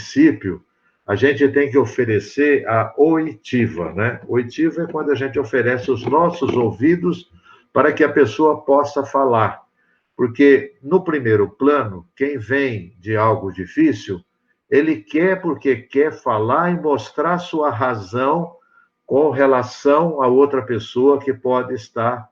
princípio, a gente tem que oferecer a oitiva, né? Oitiva é quando a gente oferece os nossos ouvidos para que a pessoa possa falar. Porque, no primeiro plano, quem vem de algo difícil, ele quer porque quer falar e mostrar sua razão com relação a outra pessoa que pode estar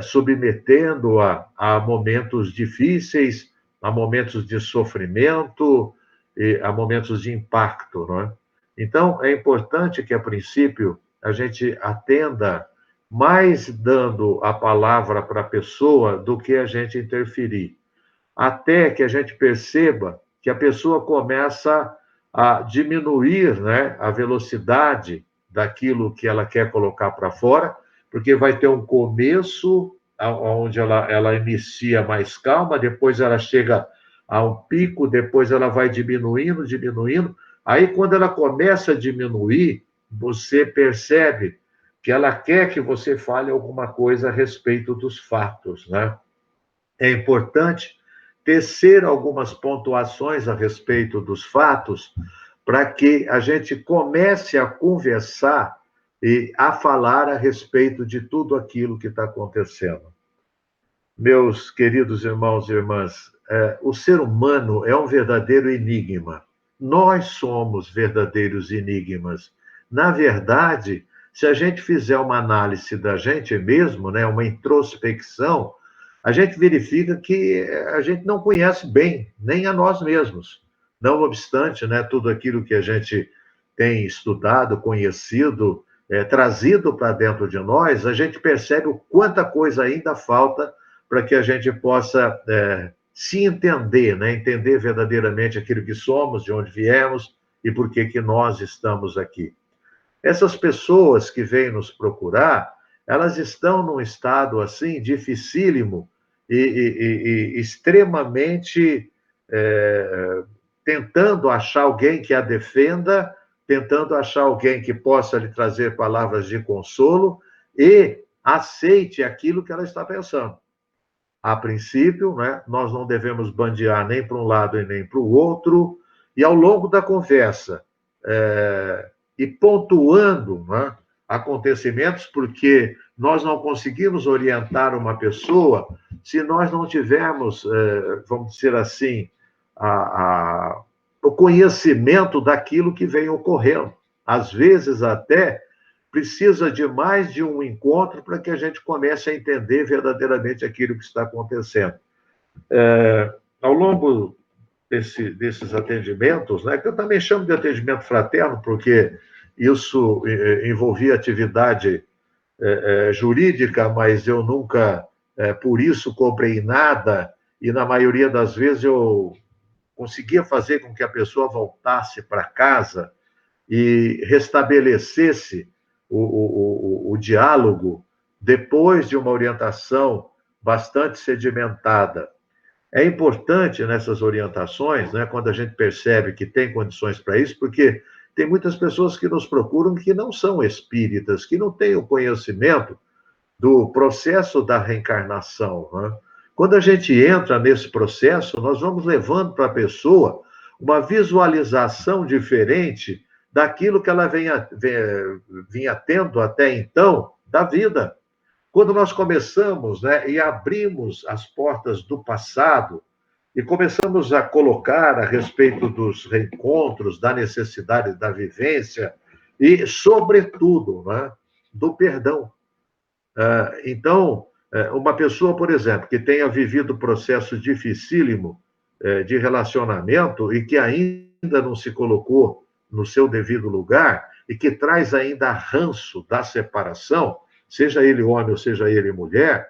submetendo-a a momentos difíceis, a momentos de sofrimento, e a momentos de impacto, não é? Então, é importante que, a princípio, a gente atenda mais dando a palavra para a pessoa do que a gente interferir, até que a gente perceba que a pessoa começa a diminuir, né, a velocidade daquilo que ela quer colocar para fora, porque vai ter um começo onde ela inicia mais calma, depois ela chega a um pico, depois ela vai diminuindo, diminuindo. Aí, quando ela começa a diminuir, você percebe que ela quer que você fale alguma coisa a respeito dos fatos, né? É importante tecer algumas pontuações a respeito dos fatos para que a gente comece a conversar e a falar a respeito de tudo aquilo que está acontecendo. Meus queridos irmãos e irmãs, o ser humano é um verdadeiro enigma. Nós somos verdadeiros enigmas. Na verdade, se a gente fizer uma análise da gente mesmo, né, uma introspecção, a gente verifica que a gente não conhece bem, nem a nós mesmos. Não obstante, né, tudo aquilo que a gente tem estudado, conhecido, trazido para dentro de nós, a gente percebe o quanta coisa ainda falta para que a gente possa se entender, né? Entender verdadeiramente aquilo que somos, de onde viemos e por que nós estamos aqui. Essas pessoas que vêm nos procurar, elas estão num estado assim dificílimo e extremamente tentando achar alguém que a defenda, tentando achar alguém que possa lhe trazer palavras de consolo e aceite aquilo que ela está pensando. A princípio, né, nós não devemos bandear nem para um lado e nem para o outro, e ao longo da conversa, e pontuando, né, acontecimentos, porque nós não conseguimos orientar uma pessoa se nós não tivermos, vamos dizer assim, o conhecimento daquilo que vem ocorrendo. Às vezes, até precisa de mais de um encontro para que a gente comece a entender verdadeiramente aquilo que está acontecendo. Ao longo desses atendimentos, né, que eu também chamo de atendimento fraterno, porque isso envolvia atividade jurídica, mas eu nunca, por isso, cobrei nada, e na maioria das vezes eu conseguia fazer com que a pessoa voltasse para casa e restabelecesse o diálogo depois de uma orientação bastante sedimentada. É importante nessas orientações, né, quando a gente percebe que tem condições para isso, porque tem muitas pessoas que nos procuram que não são espíritas, que não têm o conhecimento do processo da reencarnação, né? Quando a gente entra nesse processo, nós vamos levando para a pessoa uma visualização diferente daquilo que ela vinha tendo até então da vida. Quando nós começamos, né, e abrimos as portas do passado e começamos a colocar a respeito dos reencontros, da necessidade da vivência e, sobretudo, né, do perdão. Então, uma pessoa, por exemplo, que tenha vivido processo dificílimo de relacionamento e que ainda não se colocou no seu devido lugar e que traz ainda ranço da separação, seja ele homem ou seja ele mulher,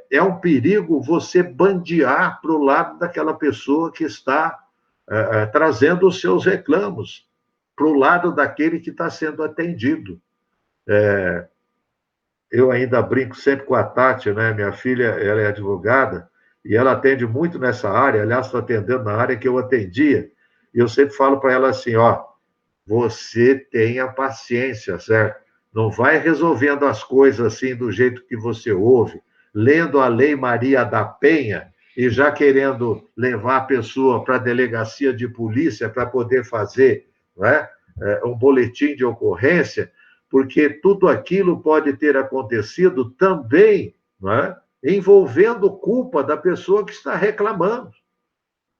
é um perigo você bandear para o lado daquela pessoa que está trazendo os seus reclamos, para o lado daquele que está sendo atendido. Eu ainda brinco sempre com a Tati, né? Minha filha, ela é advogada e ela atende muito nessa área, aliás, está atendendo na área que eu atendia, e eu sempre falo para ela assim, ó, você tenha paciência, certo? Não vai resolvendo as coisas assim do jeito que você ouve, lendo a Lei Maria da Penha e já querendo levar a pessoa para a delegacia de polícia para poder fazer, não é, um boletim de ocorrência, porque tudo aquilo pode ter acontecido também, não é, envolvendo culpa da pessoa que está reclamando.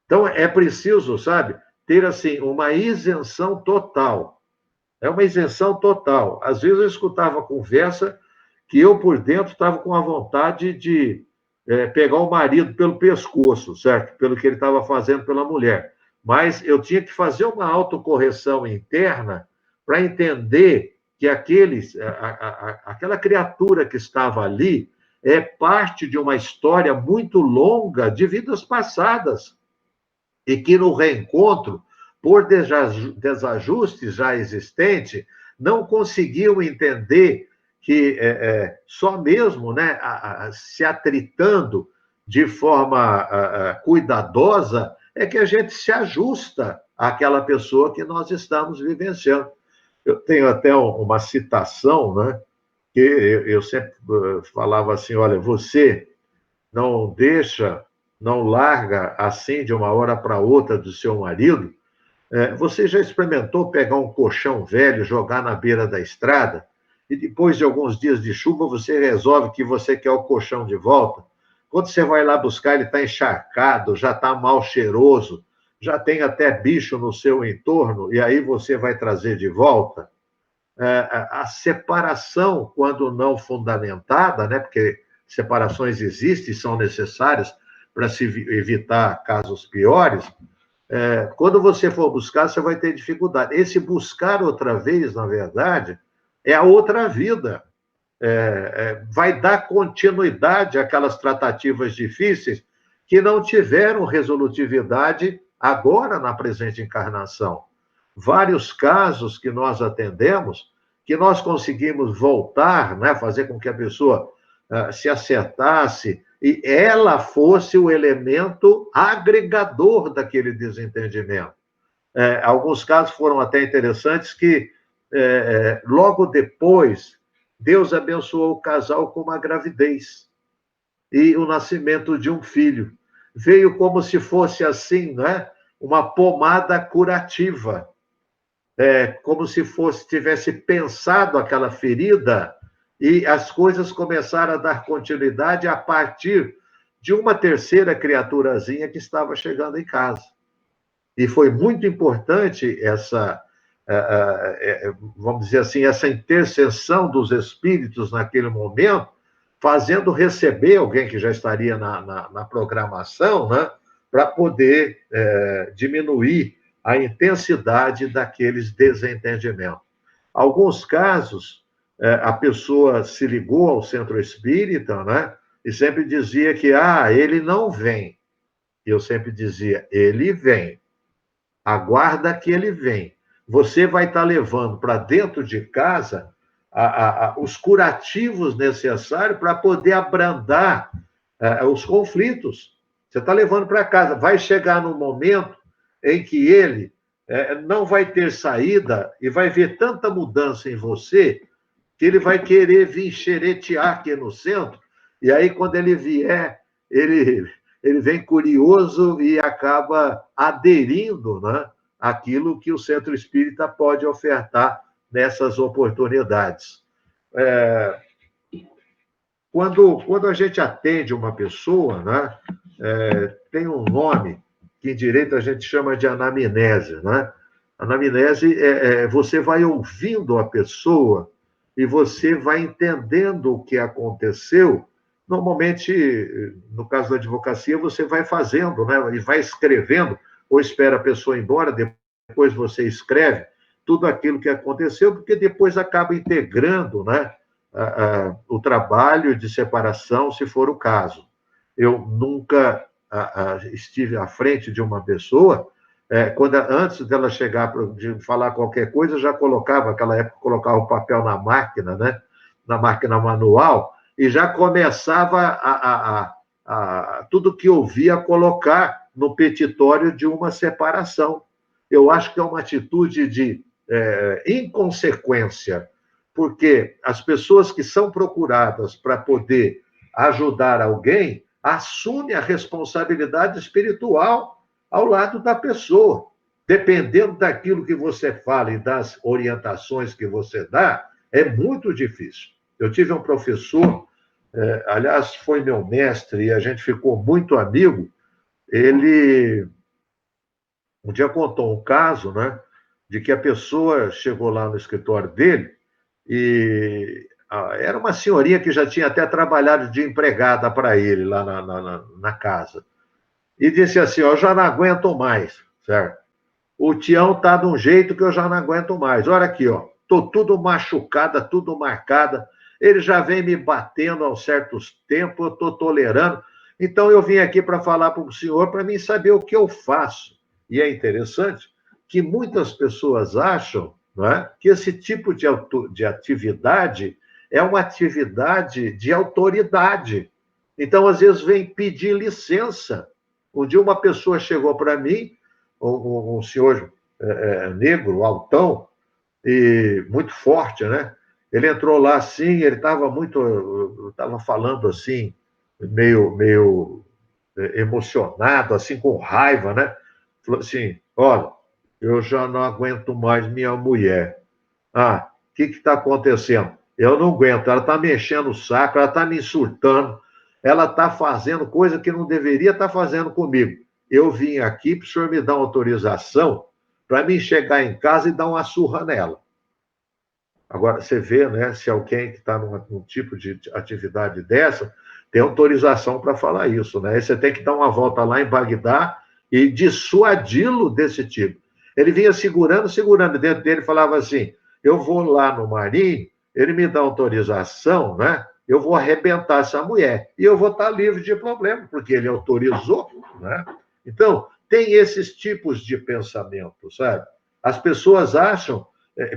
Então, é preciso, sabe, ter, assim, uma isenção total. É uma isenção total. Às vezes eu escutava conversa que eu, por dentro, estava com a vontade de pegar o marido pelo pescoço, certo? Pelo que ele estava fazendo pela mulher. Mas eu tinha que fazer uma autocorreção interna para entender que aquela criatura que estava ali é parte de uma história muito longa de vidas passadas e que no reencontro, por desajustes já existentes, não conseguiam entender que só mesmo, né, se atritando de forma cuidadosa é que a gente se ajusta àquela pessoa que nós estamos vivenciando. Eu tenho até uma citação, né, que eu sempre falava assim, olha, você não deixa, não larga assim de uma hora para outra do seu marido. Você já experimentou pegar um colchão velho, jogar na beira da estrada, e depois de alguns dias de chuva você resolve que você quer o colchão de volta? Quando você vai lá buscar, ele está encharcado, já está mal cheiroso, já tem até bicho no seu entorno, e aí você vai trazer de volta? A separação, quando não fundamentada, né, porque separações existem e são necessárias para se evitar casos piores, quando você for buscar, você vai ter dificuldade. Esse buscar outra vez, na verdade, é a outra vida. Vai dar continuidade àquelas tratativas difíceis que não tiveram resolutividade agora na presente encarnação. Vários casos que nós atendemos, que nós conseguimos voltar, né, fazer com que a pessoa se acertasse e ela fosse o elemento agregador daquele desentendimento. Alguns casos foram até interessantes que, logo depois, Deus abençoou o casal com uma gravidez e o nascimento de um filho. Veio como se fosse assim, né? Uma pomada curativa, como se tivesse pensado aquela ferida e as coisas começaram a dar continuidade a partir de uma terceira criaturazinha que estava chegando em casa. E foi muito importante vamos dizer assim, essa intercessão dos espíritos naquele momento, fazendo receber alguém que já estaria na programação, né, para poder diminuir a intensidade daqueles desentendimentos. Alguns casos, a pessoa se ligou ao centro espírita, né, e sempre dizia que, ele não vem. E eu sempre dizia, ele vem. Aguarda que ele vem. Você vai estar levando para dentro de casa os curativos necessários para poder abrandar os conflitos. Você está levando para casa. Vai chegar no momento em que ele não vai ter saída e vai ver tanta mudança em você que ele vai querer vir xeretear aqui no centro. E aí, quando ele vier, ele vem curioso e acaba aderindo, né, àquilo que o centro espírita pode ofertar nessas oportunidades. Quando a gente atende uma pessoa, né, tem um nome que em direito a gente chama de anamnese, né? Anamnese você vai ouvindo a pessoa e você vai entendendo o que aconteceu. Normalmente, no caso da advocacia, você vai fazendo, né? E vai escrevendo, ou espera a pessoa ir embora, depois você escreve tudo aquilo que aconteceu, porque depois acaba integrando, né, o trabalho de separação, se for o caso. Eu nunca estive à frente de uma pessoa, antes dela chegar de falar qualquer coisa, já colocava, naquela época, colocava o papel na máquina, né? Na máquina manual, e já começava tudo que ouvia colocar no petitório de uma separação. Eu acho que é uma atitude de inconsequência, porque as pessoas que são procuradas para poder ajudar alguém, assume a responsabilidade espiritual ao lado da pessoa. Dependendo daquilo que você fala e das orientações que você dá, é muito difícil. Eu tive um professor, aliás, foi meu mestre, e a gente ficou muito amigo. Ele um dia contou um caso, né, de que a pessoa chegou lá no escritório dele e era uma senhorinha que já tinha até trabalhado de empregada para ele lá na casa. E disse assim: ó, eu já não aguento mais, certo? O Tião está de um jeito que eu já não aguento mais. Olha aqui, ó, tô tudo machucada, tudo marcada. Ele já vem me batendo há certos tempos, eu estou tolerando. Então eu vim aqui para falar para o senhor, para mim saber o que eu faço. E é interessante que muitas pessoas acham, não é, que esse tipo de atividade é uma atividade de autoridade. Então, às vezes, vem pedir licença. Um dia uma pessoa chegou para mim, um senhor negro, altão, e muito forte, né? Ele entrou lá assim, ele estava falando assim, meio emocionado, assim, com raiva, né? Falou assim: olha, eu já não aguento mais minha mulher. Ah, o que está acontecendo? Eu não aguento, ela está me enchendo o saco, ela está me insultando, ela está fazendo coisa que não deveria estar fazendo comigo. Eu vim aqui para o senhor me dar uma autorização para mim chegar em casa e dar uma surra nela. Agora, você vê, né, se alguém que está num tipo de atividade dessa tem autorização para falar isso, né? Aí você tem que dar uma volta lá em Bagdá e dissuadi-lo desse tipo. Ele vinha segurando, dentro dele falava assim: eu vou lá no Marinho, ele me dá autorização, né? Eu vou arrebentar essa mulher e eu vou estar livre de problema, porque ele autorizou, né? Então, tem esses tipos de pensamento, sabe? As pessoas acham,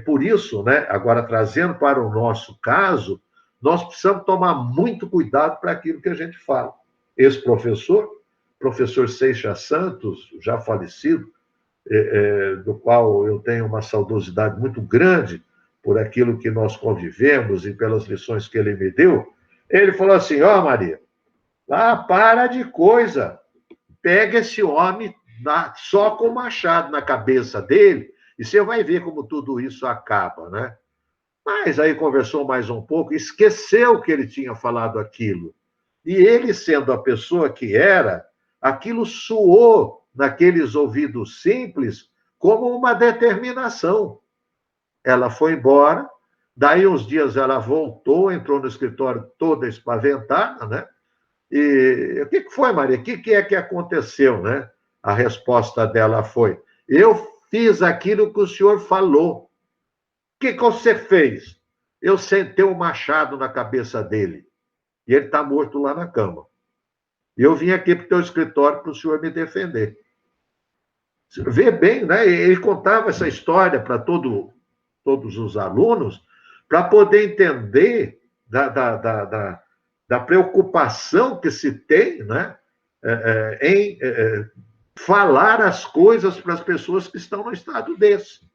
por isso, né, agora trazendo para o nosso caso, nós precisamos tomar muito cuidado para aquilo que a gente fala. Esse professor Seixas Santos, já falecido, do qual eu tenho uma saudosidade muito grande por aquilo que nós convivemos e pelas lições que ele me deu, ele falou assim: ó, Maria, para de coisa, pega esse homem só com o machado na cabeça dele e você vai ver como tudo isso acaba, né? Mas aí conversou mais um pouco, esqueceu que ele tinha falado aquilo. E ele, sendo a pessoa que era, aquilo soou naqueles ouvidos simples como uma determinação. Ela foi embora, daí uns dias ela voltou, entrou no escritório toda espaventada, né? E o que foi, Maria? O que é que aconteceu, né? A resposta dela foi: eu fiz aquilo que o senhor falou. O que você fez? Eu sentei um machado na cabeça dele. E ele está morto lá na cama. E eu vim aqui para o teu escritório para o senhor me defender. Vê bem, né? Ele contava essa história para todos os alunos para poder entender da preocupação que se tem, né? Em falar as coisas para as pessoas que estão no estado desse.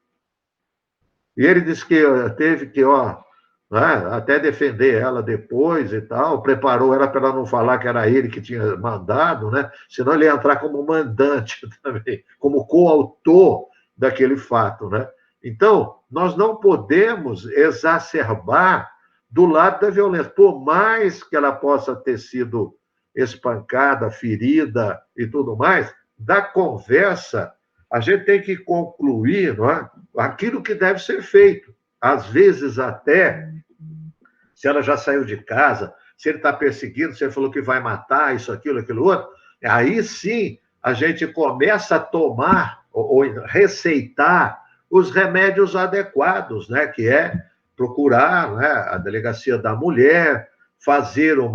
E ele disse que teve que, né, até defender ela depois e tal, preparou ela para ela não falar que era ele que tinha mandado, né? Senão ele ia entrar como mandante também, como coautor daquele fato, né? Então, nós não podemos exacerbar do lado da violência, por mais que ela possa ter sido espancada, ferida e tudo mais, da conversa a gente tem que concluir, não é, aquilo que deve ser feito. Às vezes, até, se ela já saiu de casa, se ele está perseguindo, se ele falou que vai matar, isso, aquilo outro, aí sim a gente começa a tomar ou receitar os remédios adequados, né? Que é procurar, né, a delegacia da mulher, fazer um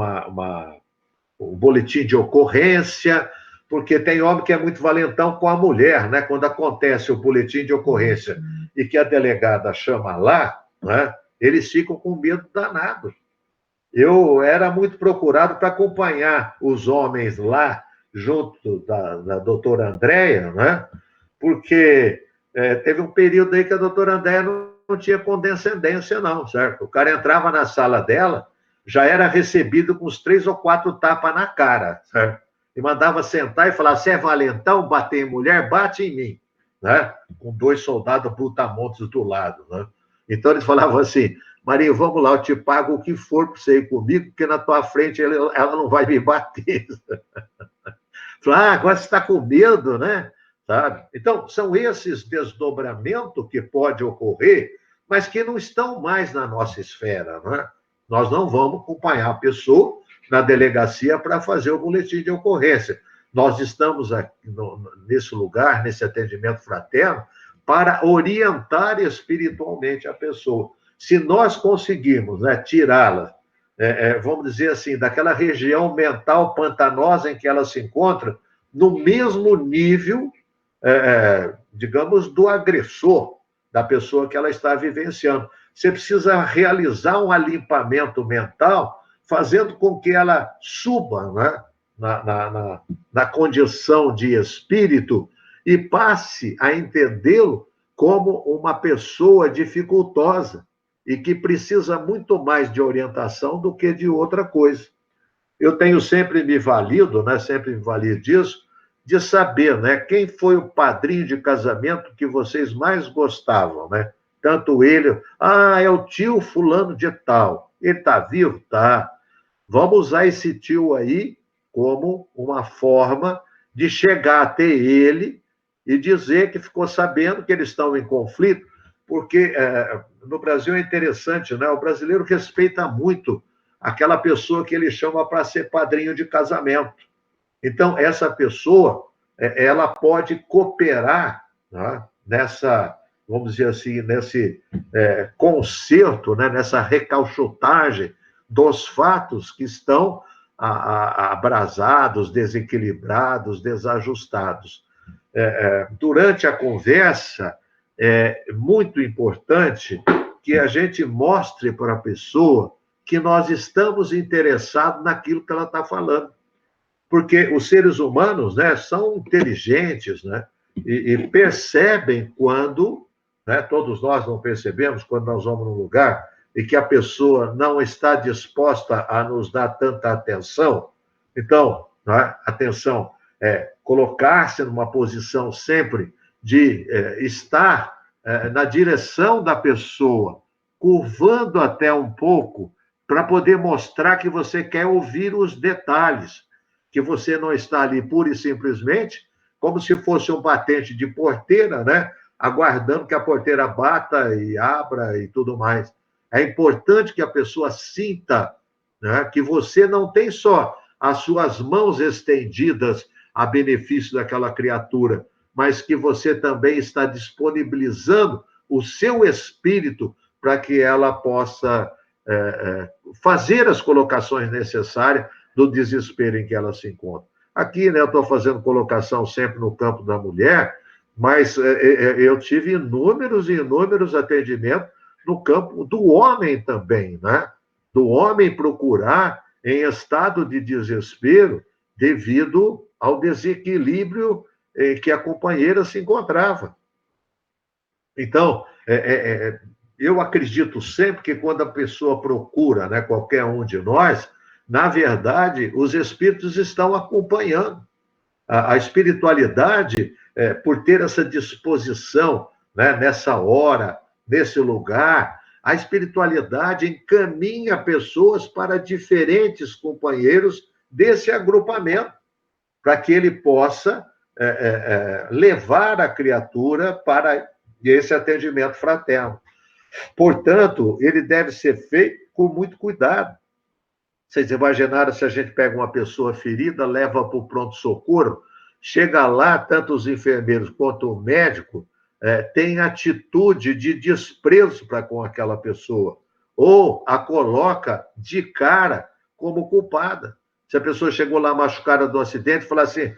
boletim de ocorrência, porque tem homem que é muito valentão com a mulher, né? Quando acontece o boletim de ocorrência e que a delegada chama lá, né? Eles ficam com medo danado. Eu era muito procurado para acompanhar os homens lá, junto da doutora Andréia, né? Porque teve um período aí que a doutora Andréia não tinha condescendência, não, certo? O cara entrava na sala dela, já era recebido com uns 3 ou 4 tapas na cara, certo? E mandava sentar e falar, você é valentão, bater em mulher, bate em mim, né? Com 2 soldados brutamontes do lado, né? Então eles falavam assim, Marinho, vamos lá, eu te pago o que for para você ir comigo, porque na tua frente ela não vai me bater. Falar, agora você está com medo, né? Sabe? Então, são esses desdobramentos que pode ocorrer, mas que não estão mais na nossa esfera, né? Nós não vamos acompanhar a pessoa na delegacia para fazer o boletim de ocorrência. Nós estamos aqui nesse lugar, nesse atendimento fraterno, para orientar espiritualmente a pessoa. Se nós conseguirmos, né, tirá-la, vamos dizer assim, daquela região mental pantanosa em que ela se encontra, no mesmo nível, digamos, do agressor, da pessoa que ela está vivenciando. Você precisa realizar um alimpamento mental, fazendo com que ela suba, né, na condição de espírito e passe a entendê-lo como uma pessoa dificultosa e que precisa muito mais de orientação do que de outra coisa. Eu tenho sempre me valido, né, sempre me valido disso, de saber, né, quem foi o padrinho de casamento que vocês mais gostavam, né? Tanto ele, é o tio fulano de tal. Ele está vivo? Tá. Vamos usar esse tio aí como uma forma de chegar até ele e dizer que ficou sabendo que eles estão em conflito, porque no Brasil é interessante, né? O brasileiro respeita muito aquela pessoa que ele chama para ser padrinho de casamento. Então, essa pessoa, ela pode cooperar, né, nessa, vamos dizer assim, nesse conserto, né, nessa recauchutagem dos fatos que estão abrasados, desequilibrados, desajustados. Durante a conversa, é muito importante que a gente mostre para a pessoa que nós estamos interessados naquilo que ela está falando. Porque os seres humanos, né, são inteligentes, né, e percebem quando, né, todos nós não percebemos quando nós vamos num lugar e que a pessoa não está disposta a nos dar tanta atenção. Então, né, atenção, colocar-se numa posição sempre de estar na direção da pessoa, curvando até um pouco, para poder mostrar que você quer ouvir os detalhes, que você não está ali pura e simplesmente como se fosse um batente de porteira, né? Aguardando que a porteira bata e abra e tudo mais. É importante que a pessoa sinta, né, que você não tem só as suas mãos estendidas a benefício daquela criatura, mas que você também está disponibilizando o seu espírito para que ela possa fazer as colocações necessárias do desespero em que ela se encontra. Aqui, né, eu estou fazendo colocação sempre no campo da mulher, mas eu tive inúmeros e inúmeros atendimentos no campo do homem também, né? Do homem procurar em estado de desespero devido ao desequilíbrio em que a companheira se encontrava. Então, eu acredito sempre que quando a pessoa procura, né, qualquer um de nós, na verdade, os espíritos estão acompanhando. A espiritualidade, por ter essa disposição, né, nessa hora, nesse lugar, a espiritualidade encaminha pessoas para diferentes companheiros desse agrupamento, para que ele possa levar a criatura para esse atendimento fraterno. Portanto, ele deve ser feito com muito cuidado. Vocês imaginaram se a gente pega uma pessoa ferida, leva para o pronto-socorro, chega lá, tanto os enfermeiros quanto o médico têm atitude de desprezo para com aquela pessoa, ou a coloca de cara como culpada. Se a pessoa chegou lá machucada do acidente, fala assim,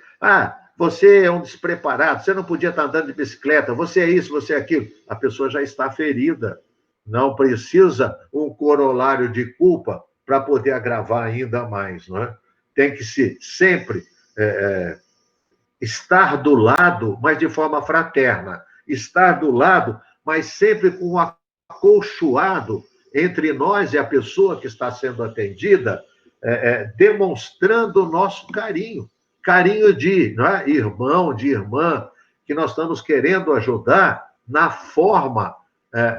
você é um despreparado, você não podia estar andando de bicicleta, você é isso, você é aquilo. A pessoa já está ferida. Não precisa um corolário de culpa para poder agravar ainda mais, não é? Tem que se sempre estar do lado, mas de forma fraterna. Estar do lado, mas sempre com um acolchoado entre nós e a pessoa que está sendo atendida, demonstrando o nosso carinho. Carinho de, não é, irmão, de irmã, que nós estamos querendo ajudar na forma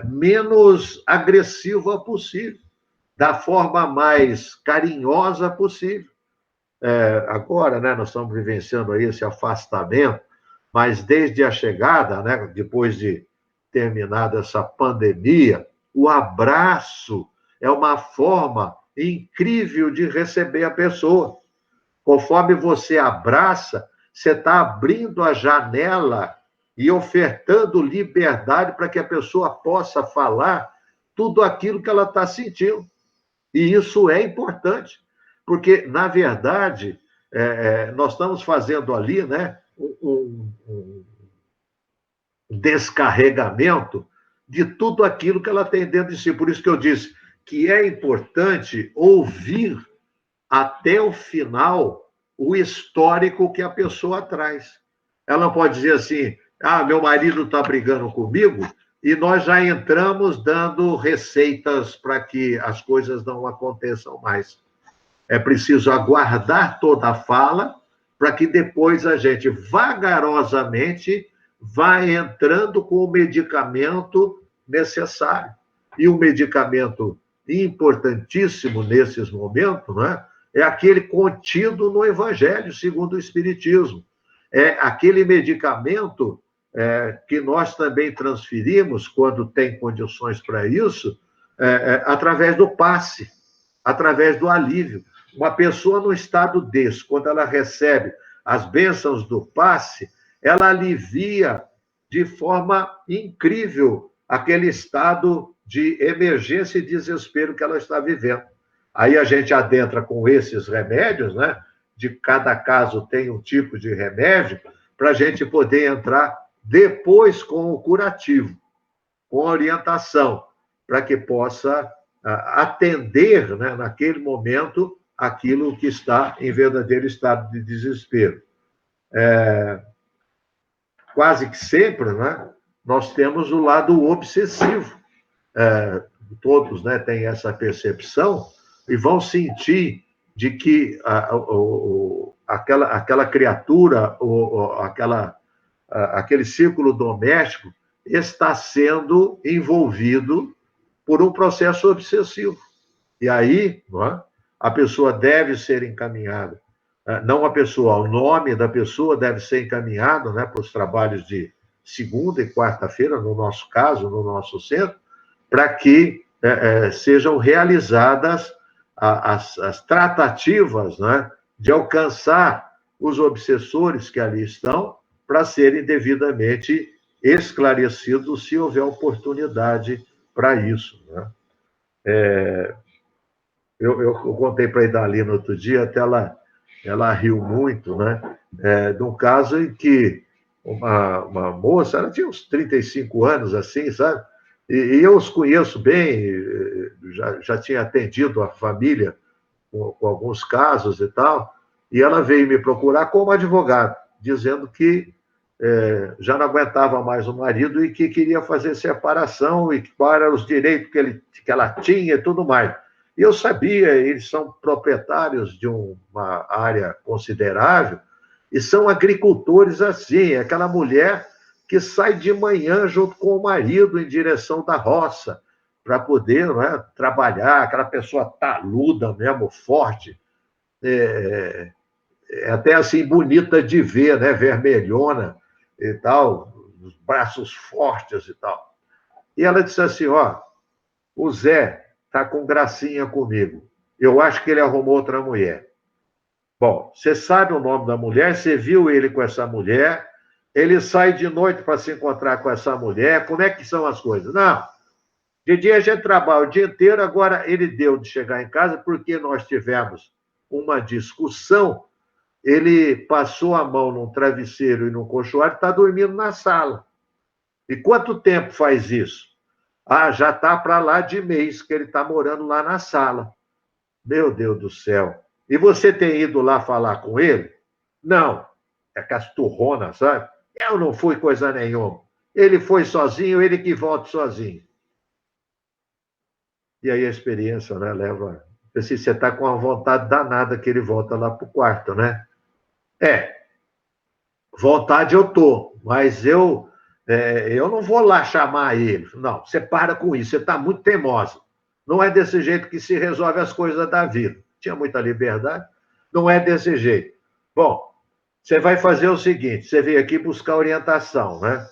menos agressiva possível, da forma mais carinhosa possível. Agora, né, nós estamos vivenciando aí esse afastamento, mas desde a chegada, né, depois de terminada essa pandemia, o abraço é uma forma incrível de receber a pessoa. Conforme você abraça, você está abrindo a janela e ofertando liberdade para que a pessoa possa falar tudo aquilo que ela está sentindo. E isso é importante, porque, na verdade, nós estamos fazendo ali, né, um descarregamento de tudo aquilo que ela tem dentro de si. Por isso que eu disse que é importante ouvir até o final o histórico que a pessoa traz. Ela pode dizer assim: ah, meu marido está brigando comigo, e nós já entramos dando receitas para que as coisas não aconteçam mais. É preciso aguardar toda a fala para que depois a gente vagarosamente vá entrando com o medicamento necessário. E o medicamento importantíssimo nesses momentos, né, é aquele contido no Evangelho, segundo o Espiritismo. É aquele medicamento que nós também transferimos, quando tem condições para isso, através do passe, através do alívio. Uma pessoa no estado desse, quando ela recebe as bênçãos do passe, ela alivia de forma incrível aquele estado de emergência e desespero que ela está vivendo. Aí a gente adentra com esses remédios, né? De cada caso tem um tipo de remédio, para a gente poder entrar depois com o curativo, com a orientação, para que possa atender, né, naquele momento, aquilo que está em verdadeiro estado de desespero. Quase que sempre, né, nós temos o lado obsessivo. Todos, né, têm essa percepção e vão sentir de que aquela criatura, aquele círculo doméstico está sendo envolvido por um processo obsessivo. E aí, não é? A pessoa deve ser encaminhada, não a pessoa, o nome da pessoa deve ser encaminhado, né, para os trabalhos de segunda e quarta-feira, no nosso caso, no nosso centro, para que sejam realizadas as tratativas, né, de alcançar os obsessores que ali estão, para serem devidamente esclarecidos, se houver oportunidade para isso, né? Eu contei para a Idalina outro dia, até ela riu muito, né? De um caso em que uma moça, ela tinha uns 35 anos, assim, sabe? E eu os conheço bem, já tinha atendido a família com alguns casos e tal, e ela veio me procurar como advogado, dizendo que já não aguentava mais o marido e que queria fazer separação e quais eram os direitos que ela tinha e tudo mais. E eu sabia, eles são proprietários de uma área considerável e são agricultores assim, aquela mulher que sai de manhã junto com o marido em direção da roça para poder, não é, trabalhar, aquela pessoa taluda mesmo, forte, até assim bonita de ver, né, vermelhona e tal, os braços fortes e tal. E ela disse assim, ó, o Zé está com gracinha comigo. Eu acho que ele arrumou outra mulher. Bom, você sabe o nome da mulher, você viu ele com essa mulher, ele sai de noite para se encontrar com essa mulher, como é que são as coisas? Não, de dia a gente trabalha o dia inteiro, agora ele deu de chegar em casa porque nós tivemos uma discussão, ele passou a mão num travesseiro e num colchoado e está dormindo na sala. E quanto tempo faz isso? Ah, já está para lá de mês que ele está morando lá na sala. Meu Deus do céu. E você tem ido lá falar com ele? Não. É casturrona, sabe? Eu não fui coisa nenhuma. Ele foi sozinho, ele que volta sozinho. E aí a experiência, né, leva... Se você está com uma vontade danada que ele volta lá para o quarto, né? Vontade eu tô, mas eu não vou lá chamar ele. Não, você para com isso, você está muito teimosa. Não é desse jeito que se resolve as coisas da vida. Tinha muita liberdade, não é desse jeito. Bom, você vai fazer o seguinte: você veio aqui buscar orientação, né?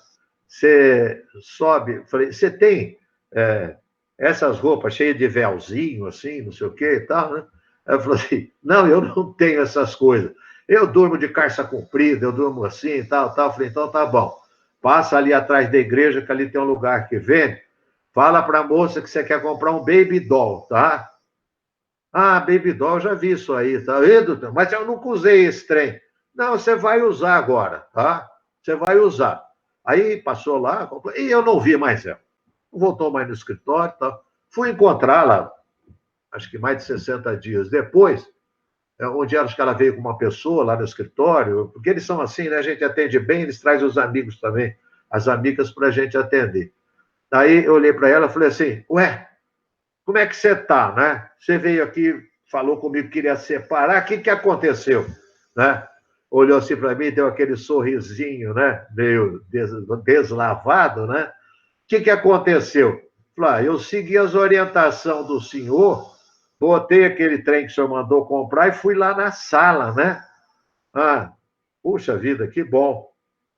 Você sobe, falei, você tem é, essas roupas cheias de véuzinho, assim, não sei o que e tal, né? Aí eu falei assim: não, eu não tenho essas coisas. Eu durmo de calça comprida, eu durmo assim e tal, tal. Eu falei, então tá bom. Passa ali atrás da igreja, que ali tem um lugar que vende. Fala para a moça que você quer comprar um baby doll, tá? Ah, baby doll, eu já vi isso aí, tá? Mas eu nunca usei esse trem. Não, você vai usar agora, tá? Você vai usar. Aí passou lá, comprou, e eu não vi mais ela. Não voltou mais no escritório e tal. Fui encontrá-la, acho que mais de 60 dias depois, onde acho que ela veio com uma pessoa lá no escritório, porque eles são assim, né? A gente atende bem, eles trazem os amigos também, as amigas para a gente atender. Aí eu olhei para ela e falei assim: ué, como é que você está, né? Você veio aqui, falou comigo que queria separar, o que aconteceu, né? Olhou assim para mim, deu aquele sorrisinho, né? Meio deslavado, né? O que aconteceu? Falei, eu segui as orientações do senhor, botei aquele trem que o senhor mandou comprar e fui lá na sala, né? Ah, puxa vida, que bom.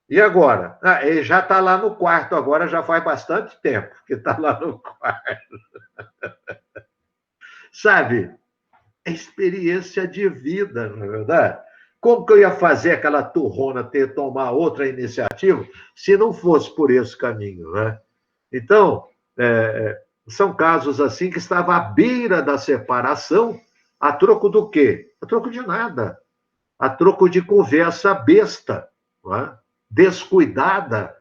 E agora? Ah, ele já está lá no quarto, agora já faz bastante tempo que está lá no quarto. Sabe? É experiência de vida, não é verdade? Como que eu ia fazer aquela turrona ter tomar outra iniciativa se não fosse por esse caminho, né? Então, são casos assim que estava à beira da separação, a troco do quê? A troco de nada. A troco de conversa besta, não é? Descuidada.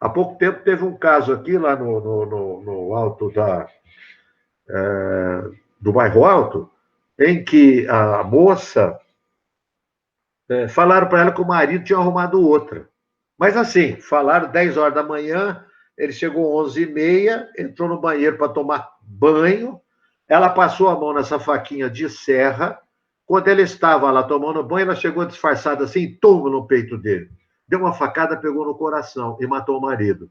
Há pouco tempo teve um caso aqui lá no alto do bairro Alto, em que a moça falaram para ela que o marido tinha arrumado outra. Mas assim, falaram 10 horas da manhã, ele chegou 11h30, entrou no banheiro para tomar banho, ela passou a mão nessa faquinha de serra, quando ele estava lá tomando banho, ela chegou disfarçada assim, tomba no peito dele. Deu uma facada, pegou no coração e matou o marido.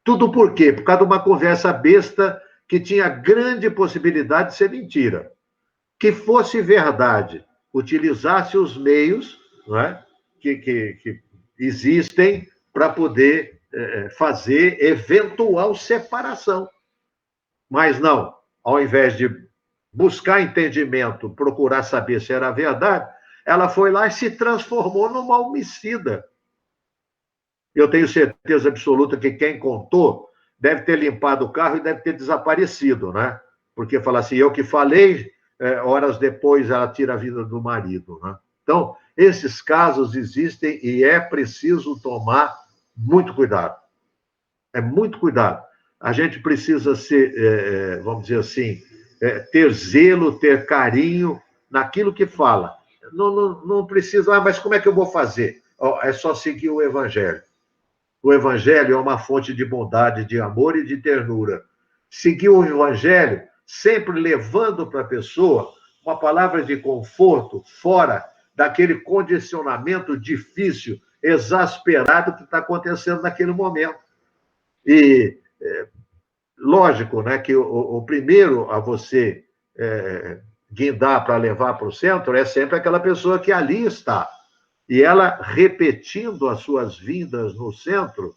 Tudo por quê? Por causa de uma conversa besta que tinha grande possibilidade de ser mentira. Que fosse verdade, utilizasse os meios, não é? que existem para poder fazer eventual separação. Mas não, ao invés de buscar entendimento, procurar saber se era verdade, ela foi lá e se transformou numa homicida. Eu tenho certeza absoluta que quem contou deve ter limpado o carro e deve ter desaparecido, né? Porque fala assim, eu que falei, horas depois ela tira a vida do marido, né? Então, esses casos existem e é preciso tomar muito cuidado. É muito cuidado. A gente precisa ser, vamos dizer assim, ter zelo, ter carinho naquilo que fala. Não precisa, mas como é que eu vou fazer? É só seguir o evangelho. O Evangelho é uma fonte de bondade, de amor e de ternura. Seguir o Evangelho, sempre levando para a pessoa uma palavra de conforto, fora daquele condicionamento difícil, exasperado que está acontecendo naquele momento. E lógico, né, que o primeiro a você guindar para levar para o centro é sempre aquela pessoa que ali está. E ela repetindo as suas vindas no centro,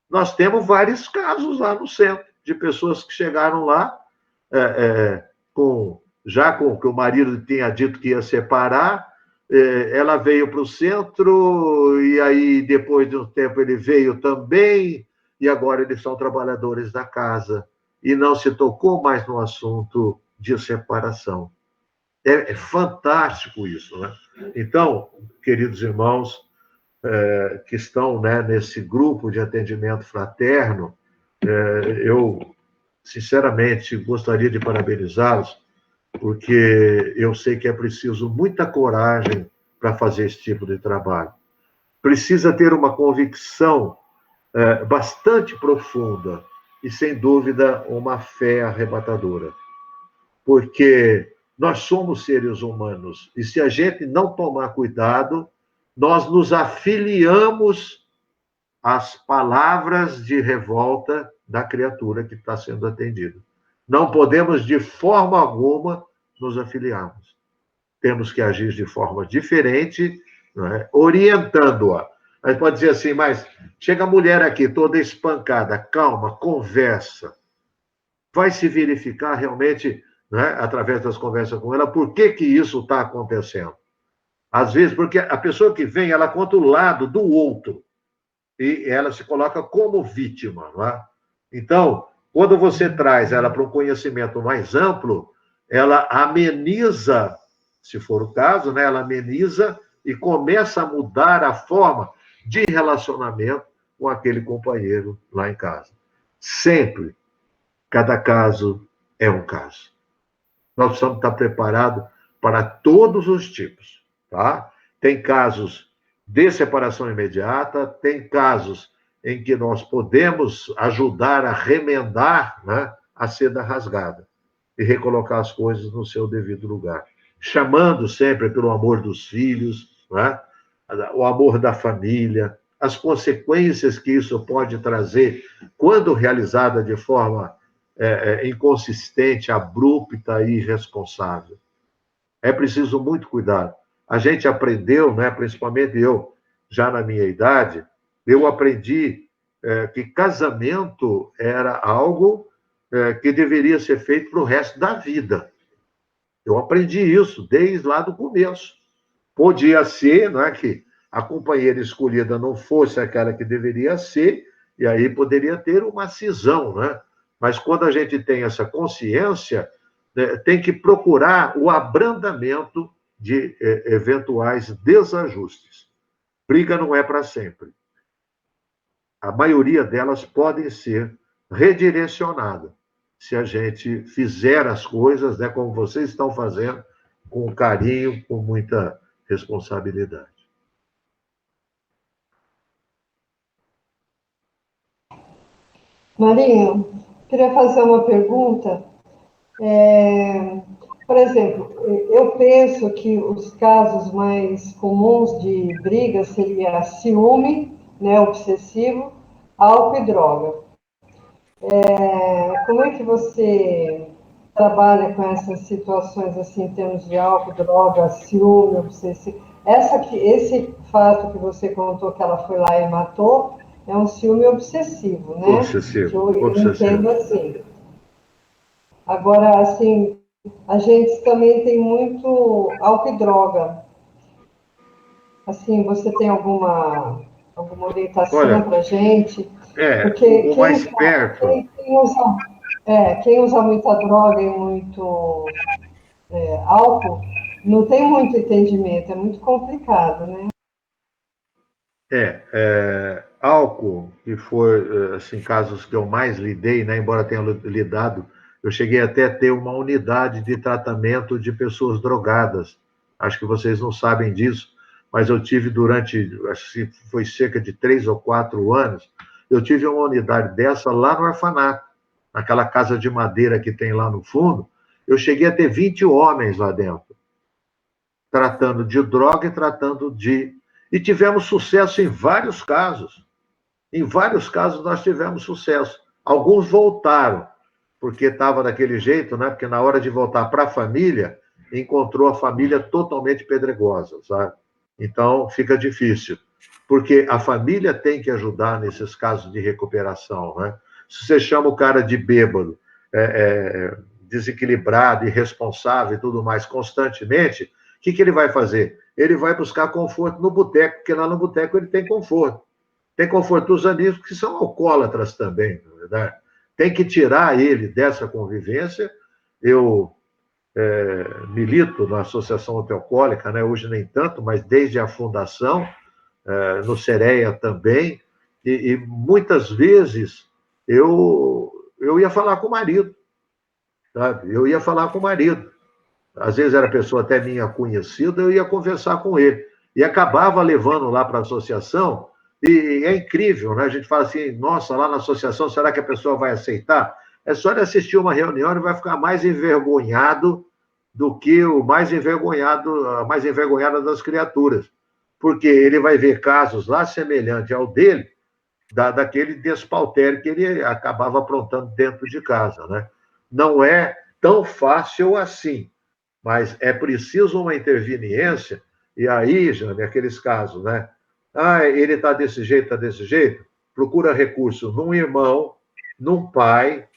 nós temos vários casos lá no centro, de pessoas que chegaram lá com que o marido tinha dito que ia separar, ela veio para o centro, e aí depois de um tempo ele veio também, e agora eles são trabalhadores da casa, e não se tocou mais no assunto de separação. É fantástico isso, né? Então, queridos irmãos, que estão, né, nesse grupo de atendimento fraterno, eu, sinceramente, gostaria de parabenizá-los, porque eu sei que é preciso muita coragem para fazer esse tipo de trabalho. Precisa ter uma convicção bastante profunda e, sem dúvida, uma fé arrebatadora. Porque nós somos seres humanos e, se a gente não tomar cuidado, nós nos afiliamos às palavras de revolta da criatura que está sendo atendida. Não podemos, de forma alguma, nos afiliarmos. Temos que agir de forma diferente, não é? Orientando-a. Mas pode dizer assim, mas chega a mulher aqui toda espancada, calma, conversa. Vai se verificar realmente, né, através das conversas com ela, por que isso está acontecendo. Às vezes, porque a pessoa que vem, ela conta o lado do outro e ela se coloca como vítima. Não é? Então, quando você traz ela para um conhecimento mais amplo, ela ameniza, se for o caso, né, ela ameniza e começa a mudar a forma de relacionamento com aquele companheiro lá em casa. Sempre, cada caso é um caso. Nós precisamos estar preparados para todos os tipos, tá? Tem casos de separação imediata, tem casos em que nós podemos ajudar a remendar, né, a seda rasgada e recolocar as coisas no seu devido lugar, chamando sempre pelo amor dos filhos, né, o amor da família, as consequências que isso pode trazer quando realizada de forma inconsistente, abrupta e irresponsável. É preciso muito cuidado. A gente aprendeu, né, principalmente eu, já na minha idade, eu aprendi que casamento era algo que deveria ser feito para o resto da vida. Eu aprendi isso desde lá do começo. Podia ser, não é, que a companheira escolhida não fosse aquela que deveria ser, e aí poderia ter uma cisão, né? Mas quando a gente tem essa consciência, né, tem que procurar o abrandamento de eventuais desajustes. Briga não é para sempre. A maioria delas podem ser redirecionadas se a gente fizer as coisas, né, como vocês estão fazendo, com carinho, com muita responsabilidade. Marinho, queria fazer uma pergunta. Por exemplo, eu penso que os casos mais comuns de briga seria ciúme, né, obsessivo, álcool e droga. Como é que você trabalha com essas situações assim, em termos de álcool, droga, ciúme, obsessivo? Esse fato que você contou que ela foi lá e matou é um ciúme obsessivo, né? Que Obsessivo, eu obsessivo. entendo assim. Agora, assim, a gente também tem muito álcool e droga. Assim, você tem alguma orientação Olha, para a gente? Porque o mais perto, quem usa muita droga e muito álcool não tem muito entendimento, é muito complicado, né? álcool, que foi, assim, casos que eu mais lidei, né, embora tenha lidado, eu cheguei até a ter uma unidade de tratamento de pessoas drogadas. Acho que vocês não sabem disso, mas eu tive durante, acho que foi cerca de 3 ou 4 anos, eu tive uma unidade dessa lá no orfanato, naquela casa de madeira que tem lá no fundo. Eu cheguei a ter 20 homens lá dentro, tratando de droga e tratando de. E tivemos sucesso em vários casos. Em vários casos nós tivemos sucesso. Alguns voltaram, porque estava daquele jeito, né? Porque na hora de voltar para a família, encontrou a família totalmente pedregosa, sabe? Então fica difícil, porque a família tem que ajudar nesses casos de recuperação, né? Se você chama o cara de bêbado, desequilibrado, irresponsável e tudo mais constantemente, o que ele vai fazer? Ele vai buscar conforto no boteco, porque lá no boteco ele tem conforto. Tem conforto os amigos que são alcoólatras também, na verdade. Tem que tirar ele dessa convivência. Eu milito na Associação Antialcoólica, né? Hoje nem tanto, mas desde a fundação, no CEREA também, e muitas vezes eu ia falar com o marido, sabe? Eu ia falar com o marido. Às vezes era pessoa até minha conhecida, eu ia conversar com ele. E acabava levando lá para a associação E é incrível, né? A gente fala assim, nossa, lá na associação, será que a pessoa vai aceitar? É só ele assistir uma reunião e vai ficar mais envergonhado do que o mais envergonhado, a mais envergonhada das criaturas. Porque ele vai ver casos lá semelhantes ao dele, daquele despautério que ele acabava aprontando dentro de casa, né? Não é tão fácil assim, mas é preciso uma interveniência, e aí, Jane, aqueles casos, né? Ah, ele está desse jeito, procura recurso num irmão, num pai,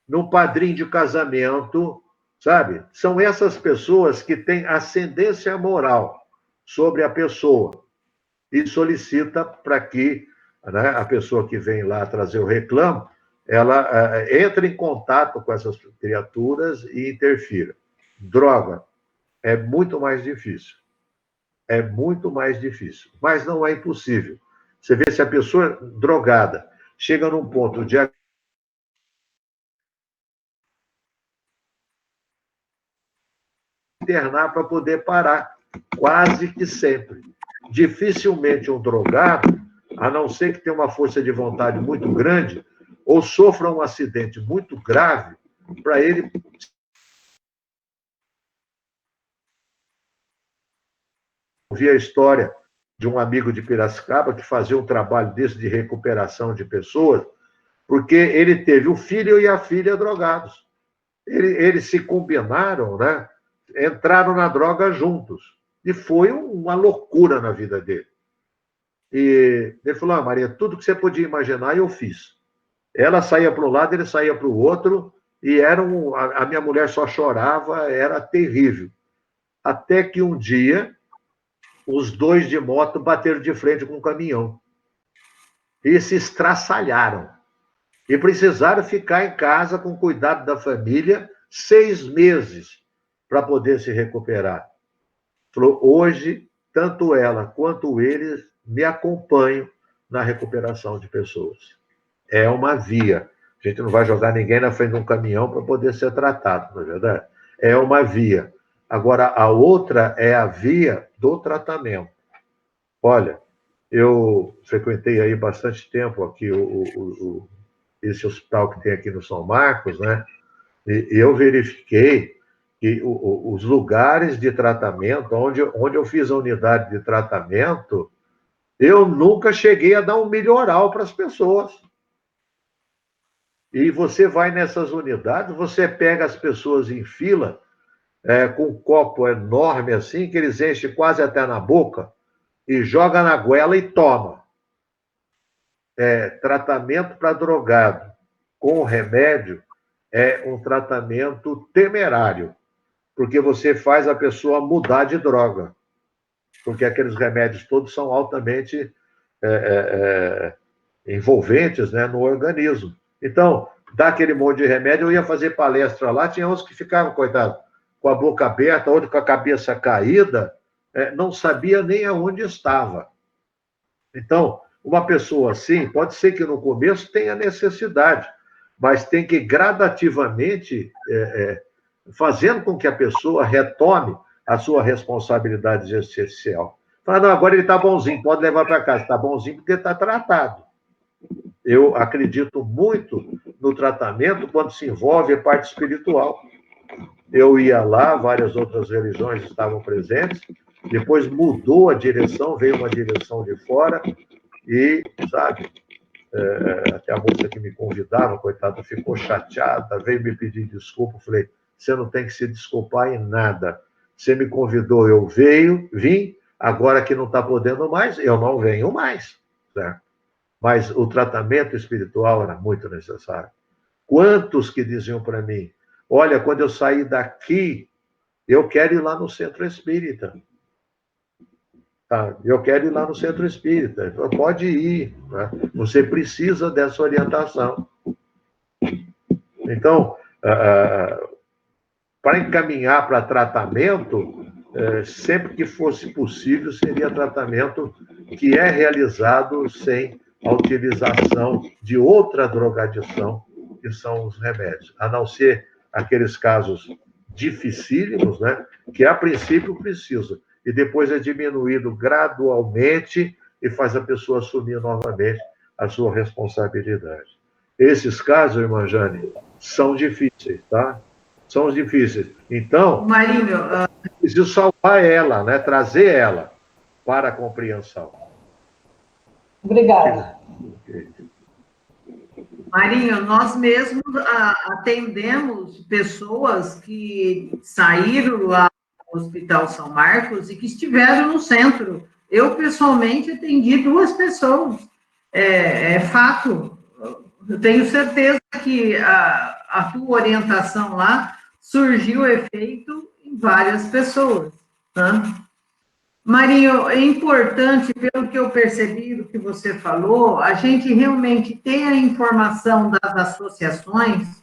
num padrinho de casamento, sabe? São essas pessoas que têm ascendência moral sobre a pessoa e solicita para que, né, a pessoa que vem lá trazer o reclamo, ela entre em contato com essas criaturas e interfira. Droga é muito mais difícil. É muito mais difícil. Mas não é impossível. Você vê se a pessoa drogada chega num ponto de internar para poder parar. Quase que sempre. Dificilmente um drogado, a não ser que tenha uma força de vontade muito grande, ou sofra um acidente muito grave, para ele. Ouvi a história de um amigo de Piracicaba que fazia um trabalho desse de recuperação de pessoas, porque ele teve o filho e a filha drogados. Eles se combinaram, né? Entraram na droga juntos. E foi uma loucura na vida dele. E ele falou: Maria, tudo que você podia imaginar eu fiz. Ela saía para um lado, ele saía para o outro, e a minha mulher só chorava, era terrível. Até que um dia, os dois de moto bateram de frente com um caminhão. E se estraçalharam. E precisaram ficar em casa com cuidado da família 6 meses para poder se recuperar. Falou, hoje, tanto ela quanto eles me acompanham na recuperação de pessoas. É uma via. A gente não vai jogar ninguém na frente de um caminhão para poder ser tratado, não é verdade? É uma via. Agora, a outra é a via do tratamento. Olha, eu frequentei aí bastante tempo aqui esse hospital que tem aqui no São Marcos, né? E eu verifiquei que os lugares de tratamento, onde eu fiz a unidade de tratamento, eu nunca cheguei a dar um melhoral para as pessoas. E você vai nessas unidades, você pega as pessoas em fila, com um copo enorme assim, que eles enchem quase até na boca, e joga na goela e toma. Tratamento para drogado com remédio é um tratamento temerário, porque você faz a pessoa mudar de droga, porque aqueles remédios todos são altamente envolventes, né, no organismo. Então, dá aquele monte de remédio, eu ia fazer palestra lá, tinha uns que ficavam, coitado, com a boca aberta, outro com a cabeça caída, não sabia nem aonde estava. Então, uma pessoa assim, pode ser que no começo tenha necessidade, mas tem que gradativamente, fazendo com que a pessoa retome a sua responsabilidade existencial. Fala, não, agora ele está bonzinho, pode levar para casa. Está bonzinho porque está tratado. Eu acredito muito no tratamento quando se envolve a parte espiritual. Eu ia lá, várias outras religiões estavam presentes, depois mudou a direção, veio uma direção de fora, e, sabe, até a moça que me convidava, coitada, ficou chateada, veio me pedir desculpa. Eu falei, você não tem que se desculpar em nada. Você me convidou, eu vim, agora que não está podendo mais, eu não venho mais. Certo? Mas o tratamento espiritual era muito necessário. Quantos que diziam para mim, olha, quando eu sair daqui, eu quero ir lá no centro espírita. Eu quero ir lá no centro espírita. Pode ir. Né? Você precisa dessa orientação. Então, para encaminhar para tratamento, sempre que fosse possível, seria tratamento que é realizado sem a utilização de outra drogadição, que são os remédios. A não ser aqueles casos dificílimos, né, que a princípio precisa, e depois é diminuído gradualmente e faz a pessoa assumir novamente a sua responsabilidade. Esses casos, irmã Jane, são difíceis, tá? São difíceis. Então, Marinho, preciso salvar ela, né? Trazer ela para a compreensão. Obrigada. Marinho, nós mesmos atendemos pessoas que saíram lá do Hospital São Marcos e que estiveram no centro. Eu, pessoalmente, atendi 2 pessoas. É fato. Eu tenho certeza que a tua orientação lá surgiu efeito em várias pessoas. Tá? Marinho, é importante, pelo que eu percebi do que você falou, a gente realmente ter a informação das associações,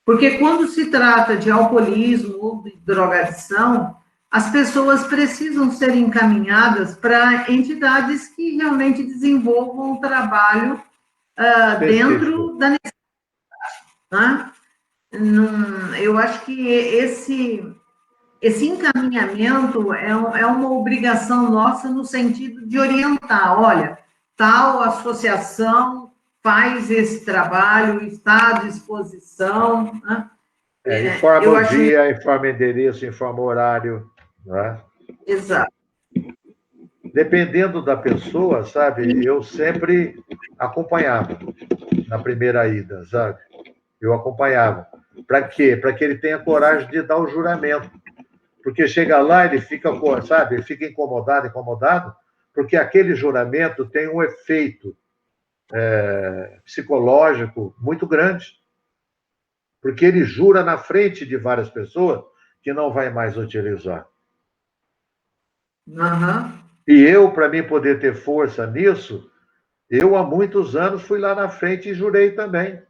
porque quando se trata de alcoolismo ou de drogadição, as pessoas precisam ser encaminhadas para entidades que realmente desenvolvam o trabalho dentro da necessidade. Né? Eu acho que esse encaminhamento é uma obrigação nossa no sentido de orientar, olha, tal associação faz esse trabalho, está à disposição. Né? Informa o dia, informa endereço, informa horário. Né? Exato. Dependendo da pessoa, sabe, eu sempre acompanhava na primeira ida, sabe? Eu acompanhava. Para quê? Para que ele tenha coragem de dar o juramento. Porque chega lá, ele fica, sabe, ele fica incomodado, porque aquele juramento tem um efeito psicológico muito grande. Porque ele jura na frente de várias pessoas que não vai mais utilizar. Uhum. E eu, para mim poder ter força nisso, eu há muitos anos fui lá na frente e jurei também.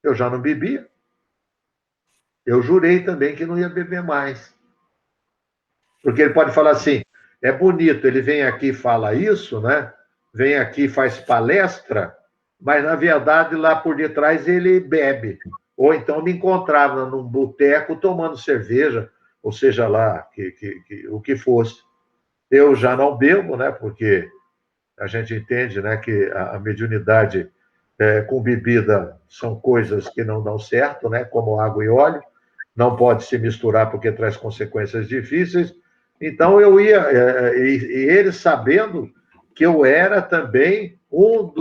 Eu já não bebia. Eu jurei também que não ia beber mais. Porque ele pode falar assim, é bonito, ele vem aqui e fala isso, né? Vem aqui e faz palestra, mas, na verdade, lá por detrás ele bebe. Ou então me encontrava num boteco tomando cerveja, ou seja lá, o que fosse. Eu já não bebo, né? Porque a gente entende, né, que a mediunidade com bebida são coisas que não dão certo, né? Como água e óleo. Não pode se misturar porque traz consequências difíceis. Então eu ia, e ele sabendo que eu era também um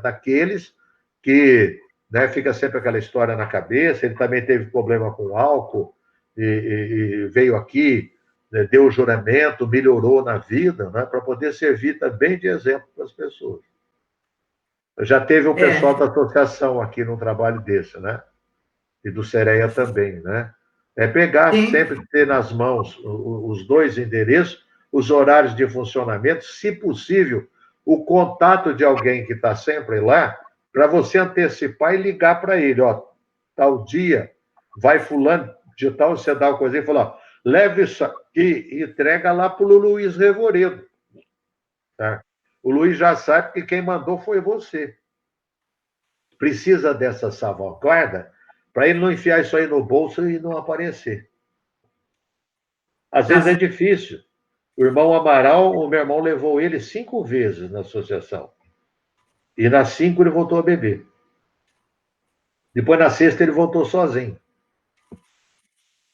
daqueles que, né, fica sempre aquela história na cabeça, ele também teve problema com álcool, e veio aqui, né, deu o juramento, melhorou na vida, né, para poder servir também de exemplo para as pessoas. Já teve o pessoal da associação aqui num trabalho desse, né? E do Sereia também, né? É pegar, Sim. sempre ter nas mãos os 2 endereços, os horários de funcionamento, se possível, o contato de alguém que está sempre lá, para você antecipar e ligar para ele, ó, tal dia, vai fulano de tal, você dá uma coisa e fala, ó, leve isso aqui e entrega lá para o Luiz Revoredo. Tá? O Luiz já sabe que quem mandou foi você. Precisa dessa salvaguarda para ele não enfiar isso aí no bolso e não aparecer. Às vezes é difícil. O irmão Amaral, o meu irmão levou ele 5 vezes na associação. E nas 5 ele voltou a beber. Depois, na 6ª, ele voltou sozinho.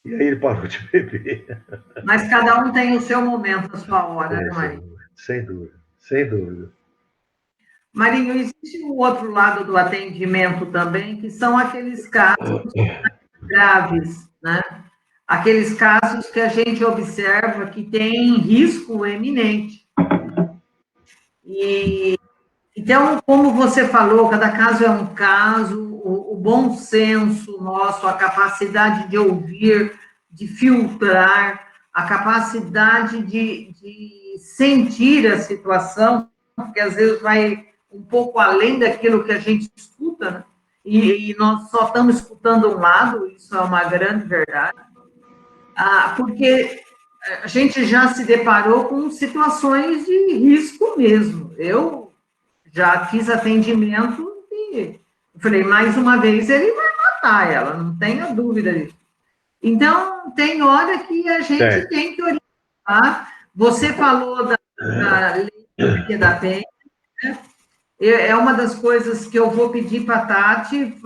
E aí ele parou de beber. Mas cada um tem o seu momento, a sua hora, né, Marinho? Sem dúvida, sem dúvida. Marinho, existe um outro lado do atendimento também, que são aqueles casos graves, né? Aqueles casos que a gente observa que tem risco eminente. E, então, como você falou, cada caso é um caso, o bom senso nosso, a capacidade de ouvir, de filtrar, a capacidade de sentir a situação, porque às vezes vai um pouco além daquilo que a gente escuta, né? E nós só estamos escutando um lado, isso é uma grande verdade, porque a gente já se deparou com situações de risco mesmo. Eu já fiz atendimento e falei, mais uma vez ele vai matar ela, não tenha dúvida disso. Então, tem hora que a gente tem que orientar. Você falou da lei porque dá pena, né? É uma das coisas que eu vou pedir para a Tati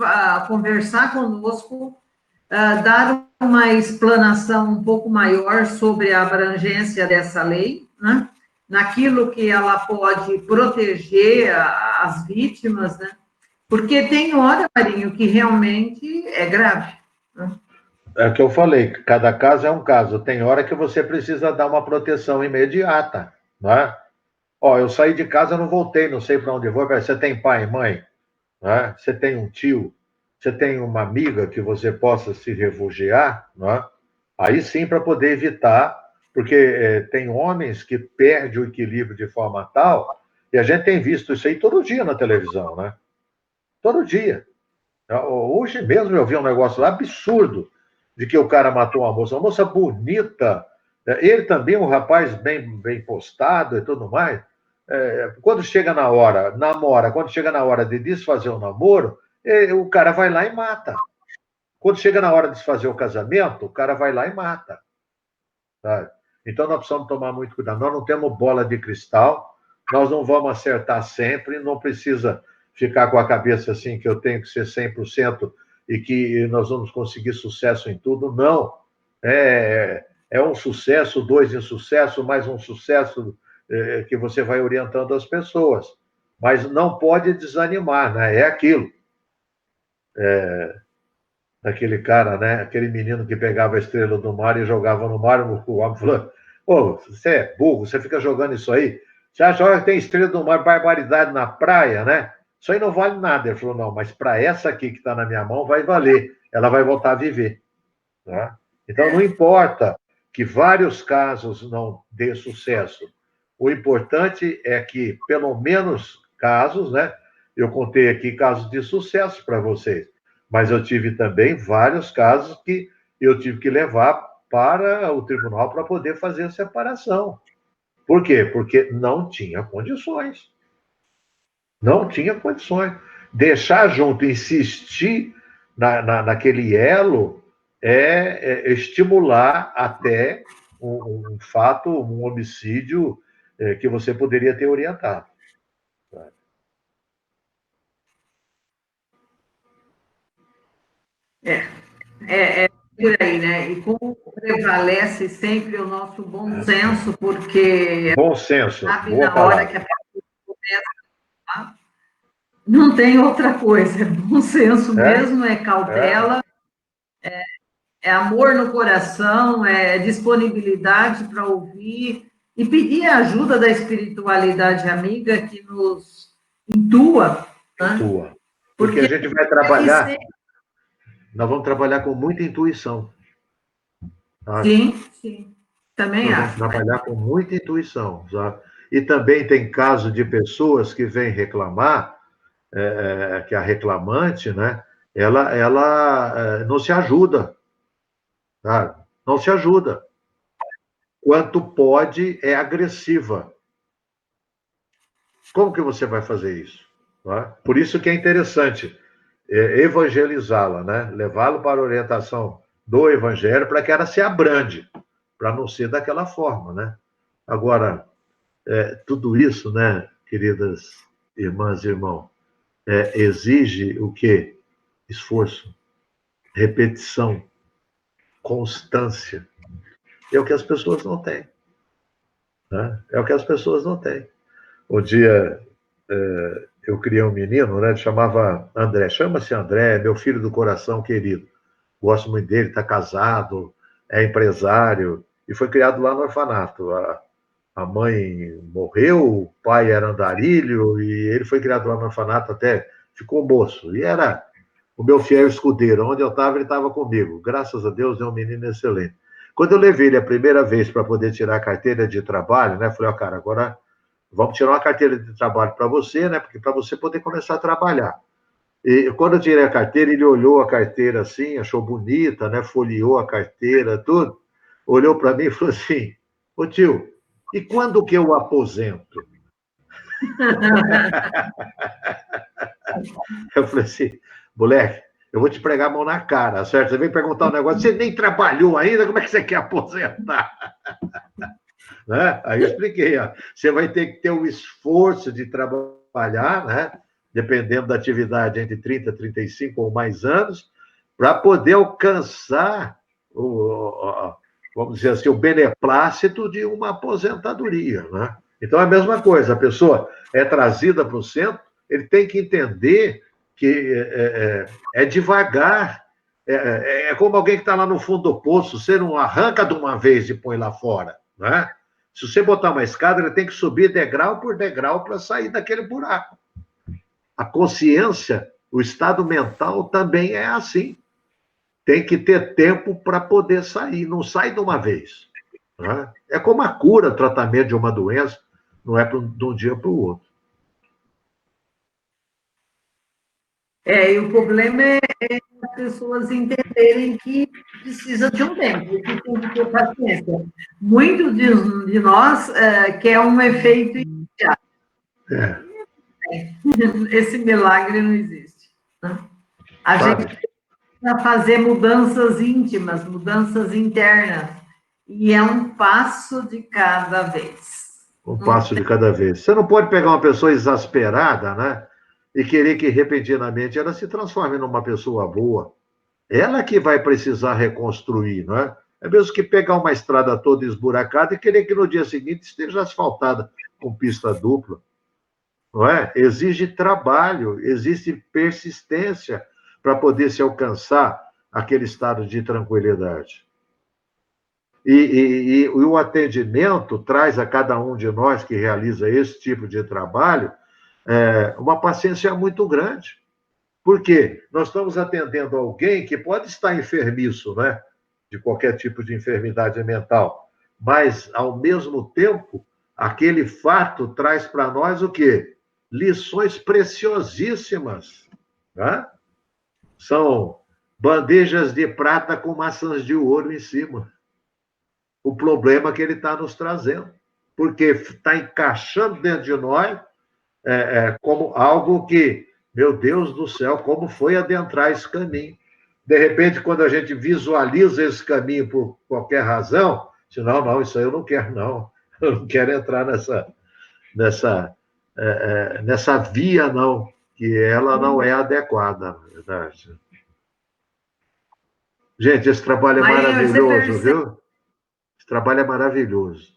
conversar conosco, dar uma explanação um pouco maior sobre a abrangência dessa lei, né? Naquilo que ela pode proteger as vítimas, né? Porque tem hora, Marinho, que realmente é grave, né? É o que eu falei, cada caso é um caso. Tem hora que você precisa dar uma proteção imediata, não é? Ó, eu saí de casa, não voltei, não sei para onde vou. Você tem pai e mãe, não é? Você tem um tio, você tem uma amiga que você possa se refugiar, não é? Aí sim, para poder evitar, porque tem homens que perdem o equilíbrio de forma tal, e a gente tem visto isso aí todo dia na televisão, né? Todo dia. Hoje mesmo eu vi um negócio lá absurdo de que o cara matou uma moça bonita, ele também, um rapaz bem postado e tudo mais. Quando chega na hora, namora, quando chega na hora de desfazer o namoro, o cara vai lá e mata. Quando chega na hora de desfazer o casamento, o cara vai lá e mata. Sabe? Então nós precisamos tomar muito cuidado. Nós não temos bola de cristal, nós não vamos acertar sempre, não precisa ficar com a cabeça assim que eu tenho que ser 100% e que nós vamos conseguir sucesso em tudo. Não. É um sucesso, dois insucesso, mais um sucesso que você vai orientando as pessoas. Mas não pode desanimar, né? É aquilo. Aquele cara, né? Aquele menino que pegava a estrela do mar e jogava no mar, o homem falou: "Ô, você é burro, você fica jogando isso aí? Você acha que tem estrela do mar, barbaridade na praia, né? Isso aí não vale nada." Ele falou: "Não, mas para essa aqui que está na minha mão vai valer. Ela vai voltar a viver." Tá? Então não importa que vários casos não dê sucesso. O importante é que, pelo menos casos, né? Eu contei aqui casos de sucesso para vocês. Mas eu tive também vários casos que eu tive que levar para o tribunal para poder fazer a separação. Por quê? Porque não tinha condições. Não tinha condições. Deixar junto, insistir naquele elo é estimular até um fato, um homicídio que você poderia ter orientado. É por aí, né? E como prevalece sempre o nosso bom senso, porque bom senso, sabe boa na hora palavra. que a pessoa começa, não tem outra coisa, é bom senso mesmo, é cautela, é amor no coração, é disponibilidade para ouvir e pedir a ajuda da espiritualidade amiga que nos intua, né? Intua. Porque a gente vai trabalhar, nós vamos trabalhar com muita intuição. Sabe? Sim, também Nós vamos acho. trabalhar com muita intuição. Sabe? E também tem casos de pessoas que vêm reclamar, que a reclamante, né, ela não se ajuda. Sabe? Não se ajuda. Quanto pode, é agressiva. Como que você vai fazer isso? Tá? Por isso que é interessante evangelizá-la, né? Levá-la para a orientação do evangelho para que ela se abrande, para não ser daquela forma, né? Agora, tudo isso, né, queridas irmãs e irmãos, exige o quê? Esforço, repetição, constância. É o que as pessoas não têm. Né? É o que as pessoas não têm. Um dia eu criei um menino, né? Ele chamava André. Chama-se André, meu filho do coração querido. Gosto muito dele, está casado, é empresário e foi criado lá no orfanato. A mãe morreu, o pai era andarilho e ele foi criado lá no orfanato até ficou moço. E era o meu fiel escudeiro. Onde eu estava, ele estava comigo. Graças a Deus, é um menino excelente. Quando eu levei ele a primeira vez para poder tirar a carteira de trabalho, né? Falei, ó, cara, agora vamos tirar uma carteira de trabalho para você, né? Porque para você poder começar a trabalhar. E quando eu tirei a carteira, ele olhou a carteira assim, achou bonita, né? Folheou a carteira, tudo. Olhou para mim e falou assim: "Ô tio, e quando que eu aposento?" Eu falei assim: "Moleque, eu vou te pregar a mão na cara, certo? Você vem perguntar um negócio, você nem trabalhou ainda, como é que você quer aposentar?" né? Aí eu expliquei, ó, você vai ter que ter um esforço de trabalhar, né? Dependendo da atividade, entre 30 e 35 ou mais anos, para poder alcançar, vamos dizer assim, o beneplácito de uma aposentadoria, né? Então, é a mesma coisa, a pessoa é trazida para o centro, ele tem que entender que é devagar, é como alguém que está lá no fundo do poço, você não arranca de uma vez e põe lá fora, né? Se você botar uma escada, ele tem que subir degrau por degrau para sair daquele buraco. A consciência, o estado mental também é assim. Tem que ter tempo para poder sair, não sai de uma vez, né? É como a cura, o tratamento de uma doença, não é de um dia para o outro. E o problema é as pessoas entenderem que precisa de um tempo, que tem que ter paciência. Muitos de nós quer um efeito imediato. Esse milagre não existe, né? A gente precisa fazer mudanças íntimas, mudanças internas, e é um passo de cada vez. Um passo de cada vez. Você não pode pegar uma pessoa exasperada, né? E querer que repentinamente ela se transforme numa pessoa boa. Ela que vai precisar reconstruir, não é? É mesmo que pegar uma estrada toda esburacada e querer que no dia seguinte esteja asfaltada com pista dupla, não é? Exige trabalho, existe persistência para poder se alcançar aquele estado de tranquilidade. E o atendimento traz a cada um de nós que realiza esse tipo de trabalho uma paciência muito grande. Por quê? Nós estamos atendendo alguém que pode estar enfermiço, né? De qualquer tipo de enfermidade mental, mas, ao mesmo tempo, aquele fato traz para nós o quê? Lições preciosíssimas, né? São bandejas de prata com maçãs de ouro em cima. O problema que ele está nos trazendo, porque está encaixando dentro de nós como algo que, meu Deus do céu, como foi adentrar esse caminho? De repente, quando a gente visualiza esse caminho por qualquer razão, diz, não, isso aí eu não quero, não. Eu não quero entrar nessa via, não, que ela não é adequada, na verdade. Gente, esse trabalho é maravilhoso, viu? Esse trabalho é maravilhoso.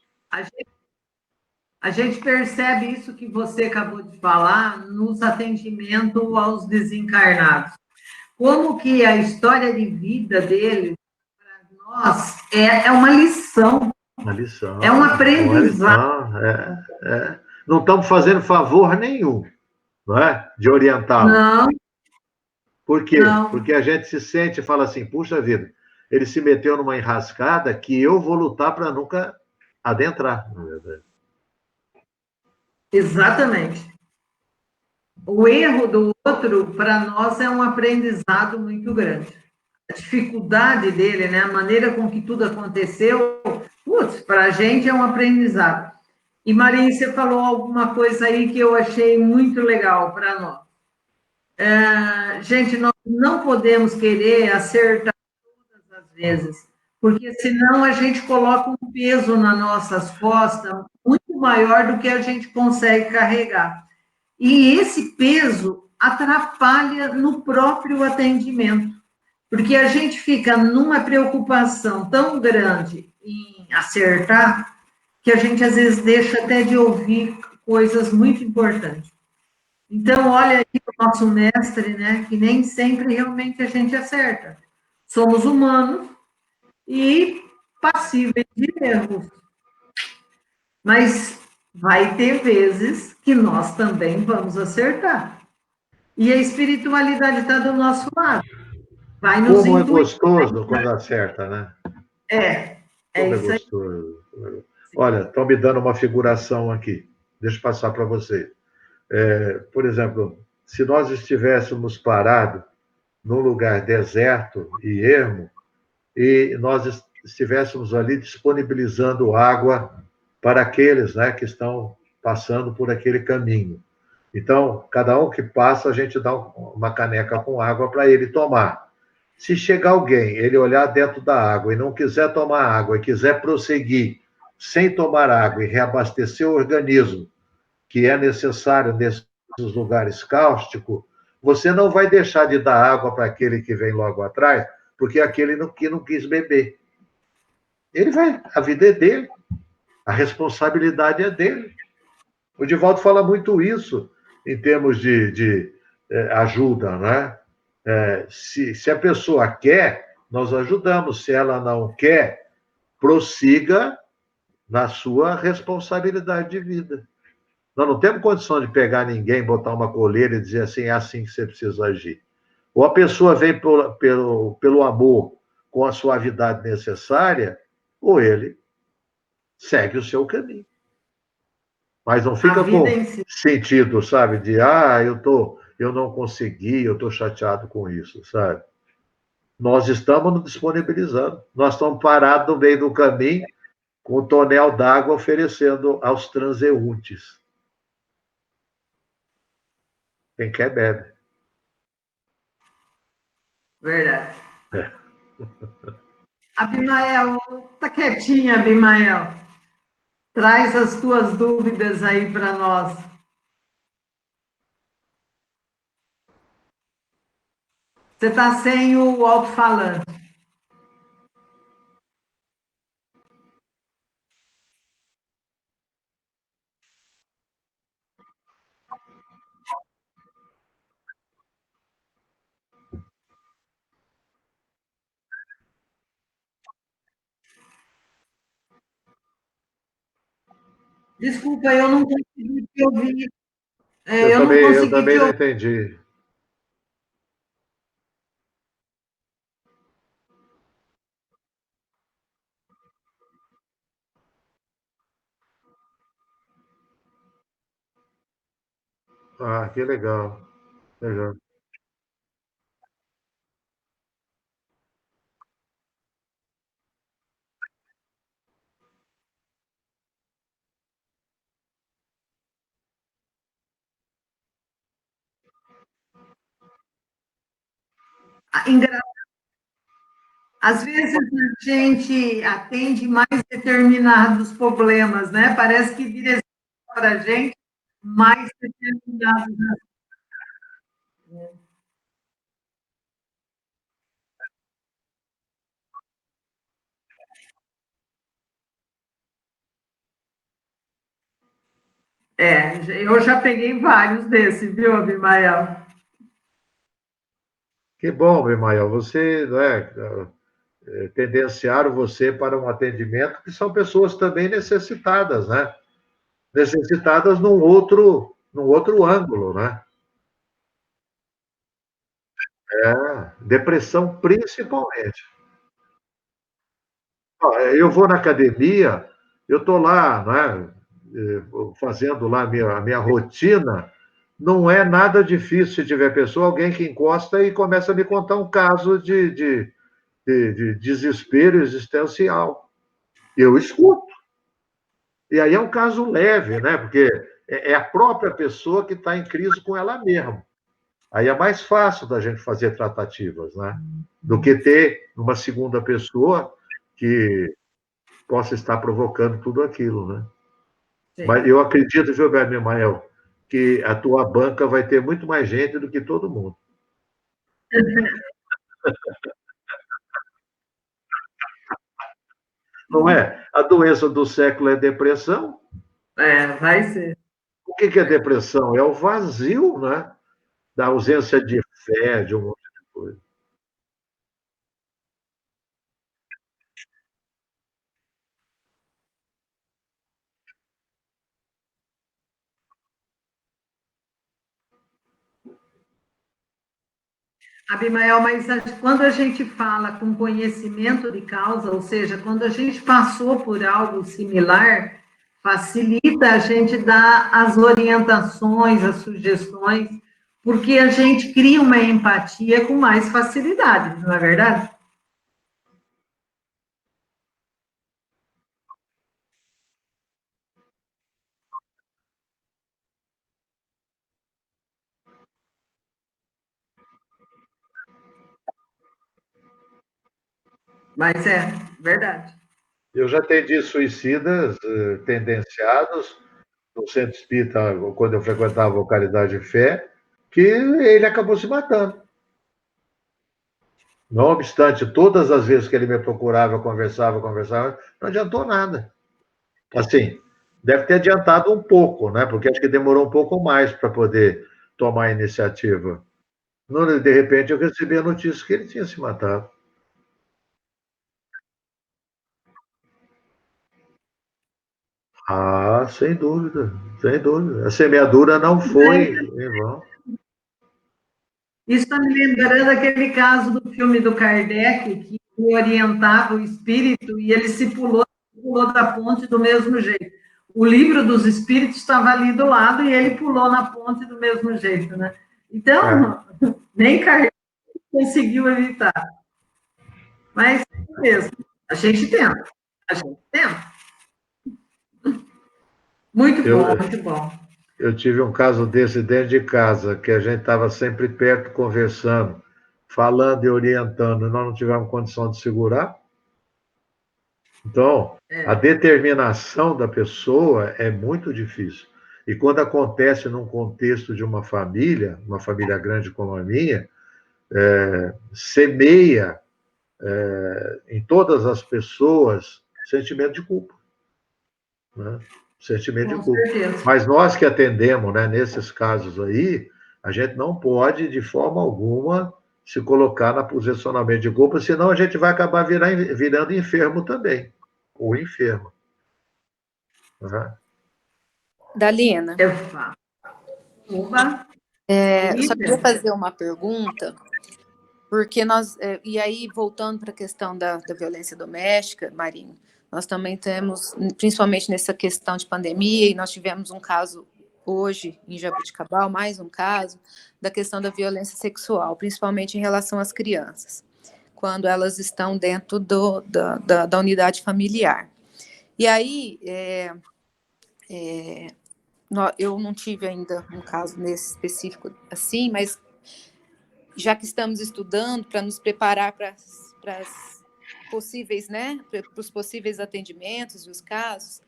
A gente percebe isso que você acabou de falar nos atendimentos aos desencarnados. Como que a história de vida dele, para nós, é uma lição. Uma lição. É um aprendizado. Não estamos fazendo favor nenhum, não é? De orientá-lo. Não. Por quê? Não. Porque a gente se sente e fala assim, puxa vida, ele se meteu numa enrascada que eu vou lutar para nunca adentrar, na verdade. Exatamente. O erro do outro, para nós, é um aprendizado muito grande. A dificuldade dele, né? A maneira com que tudo aconteceu, para a gente é um aprendizado. E, Marinha, você falou alguma coisa aí que eu achei muito legal para nós. Gente, nós não podemos querer acertar todas as vezes, porque senão a gente coloca um peso nas nossas costas muito maior do que a gente consegue carregar. E esse peso atrapalha no próprio atendimento, porque a gente fica numa preocupação tão grande em acertar, que a gente às vezes deixa até de ouvir coisas muito importantes. Então, olha aqui o nosso mestre, né, que nem sempre realmente a gente acerta. Somos humanos e passíveis de erros. Mas vai ter vezes que nós também vamos acertar. E a espiritualidade está do nosso lado. Vai nos Como é gostoso quando acerta, né? Como é gostoso. Olha, estão me dando uma figuração aqui. Deixa eu passar para você. Por exemplo, se nós estivéssemos parados num lugar deserto e ermo, e nós estivéssemos ali disponibilizando água para aqueles, né, que estão passando por aquele caminho. Então, cada um que passa, a gente dá uma caneca com água para ele tomar. Se chegar alguém, ele olhar dentro da água e não quiser tomar água e quiser prosseguir sem tomar água e reabastecer o organismo, que é necessário nesses lugares cáusticos, você não vai deixar de dar água para aquele que vem logo atrás, porque aquele que não quis beber. Ele vai, a vida é dele, a responsabilidade é dele. O Divaldo fala muito isso em termos de ajuda, né? Se a pessoa quer, nós ajudamos. Se ela não quer, prossiga na sua responsabilidade de vida. Nós não temos condição de pegar ninguém, botar uma coleira e dizer assim, é assim que você precisa agir. Ou a pessoa vem pelo amor, com a suavidade necessária, ou ele segue o seu caminho. Mas não fica com si. sentido, sabe, de eu não consegui, eu estou chateado com isso, sabe? Nós estamos nos disponibilizando. Nós estamos parados no meio do caminho, com um tonel d'água oferecendo aos transeuntes. Quem quer, bebe. Verdade. É. Abimael, tá quietinha, Abimael. Traz as tuas dúvidas aí para nós. Você está sem o alto-falante. Desculpa, eu não consegui te ouvir. Eu não Eu consegui te também não ouvir. entendi. Ah, que legal. Legal. Às vezes a gente atende mais determinados problemas, né? Parece que direciona para a gente mais determinados. Eu já peguei vários desses, viu, Abimael? Que bom, Emael. Você, né, tendenciaram você para um atendimento que são pessoas também necessitadas, né? Necessitadas num outro ângulo, né? Depressão principalmente. Eu vou na academia, eu estou lá, né, fazendo lá a minha rotina, não é nada difícil se tiver pessoa, alguém que encosta e começa a me contar um caso de desespero existencial. Eu escuto. E aí é um caso leve, né? Porque é a própria pessoa que está em crise com ela mesma. Aí é mais fácil da gente fazer tratativas, né? Do que ter uma segunda pessoa que possa estar provocando tudo aquilo, né? Sim. Mas eu acredito, Gilberto Mimael, que a tua banca vai ter muito mais gente do que todo mundo. Não é? A doença do século é depressão. Vai ser. O que é depressão? É o vazio, né? Da ausência de fé, de um monte de coisa. Abimael, mas quando a gente fala com conhecimento de causa, ou seja, quando a gente passou por algo similar, facilita a gente dar as orientações, as sugestões, porque a gente cria uma empatia com mais facilidade, não é verdade? Mas é verdade. Eu já atendi suicidas tendenciados no centro espírita, quando eu frequentava o Caridade e Fé, que ele acabou se matando. Não obstante, todas as vezes que ele me procurava, conversava, não adiantou nada. Assim, deve ter adiantado um pouco, né? Porque acho que demorou um pouco mais para poder tomar a iniciativa. De repente, eu recebi a notícia que ele tinha se matado. Ah, sem dúvida, sem dúvida. A semeadura não foi em vão. Isso está me lembrando aquele caso do filme do Kardec, que orientava o espírito e ele se pulou da ponte do mesmo jeito. O livro dos espíritos estava ali do lado e ele pulou na ponte do mesmo jeito, né? Então, nem Kardec conseguiu evitar. Mas é mesmo, a gente tenta. A gente tenta. Muito bom, muito bom. Eu tive um caso desse dentro de casa, que a gente estava sempre perto, conversando, falando e orientando, e nós não tivemos condição de segurar. Então, a determinação da pessoa é muito difícil. E quando acontece num contexto de uma família grande como a minha, semeia em todas as pessoas sentimento de culpa. Né? Sentimento de culpa. Mas nós que atendemos, né, nesses casos aí, a gente não pode, de forma alguma, se colocar na posicionamento de culpa, senão a gente vai acabar virando enfermo também, ou enfermo. Uhum. Dalina. Opa. Eu só queria fazer uma pergunta, porque e aí, voltando para a questão da violência doméstica, Marinho, nós também temos, principalmente nessa questão de pandemia, e nós tivemos um caso hoje em Jaboticabal, mais um caso, da questão da violência sexual, principalmente em relação às crianças, quando elas estão dentro da unidade familiar. E aí, eu não tive ainda um caso nesse específico assim, mas já que estamos estudando para nos preparar para as possíveis, né, para os possíveis atendimentos e os casos,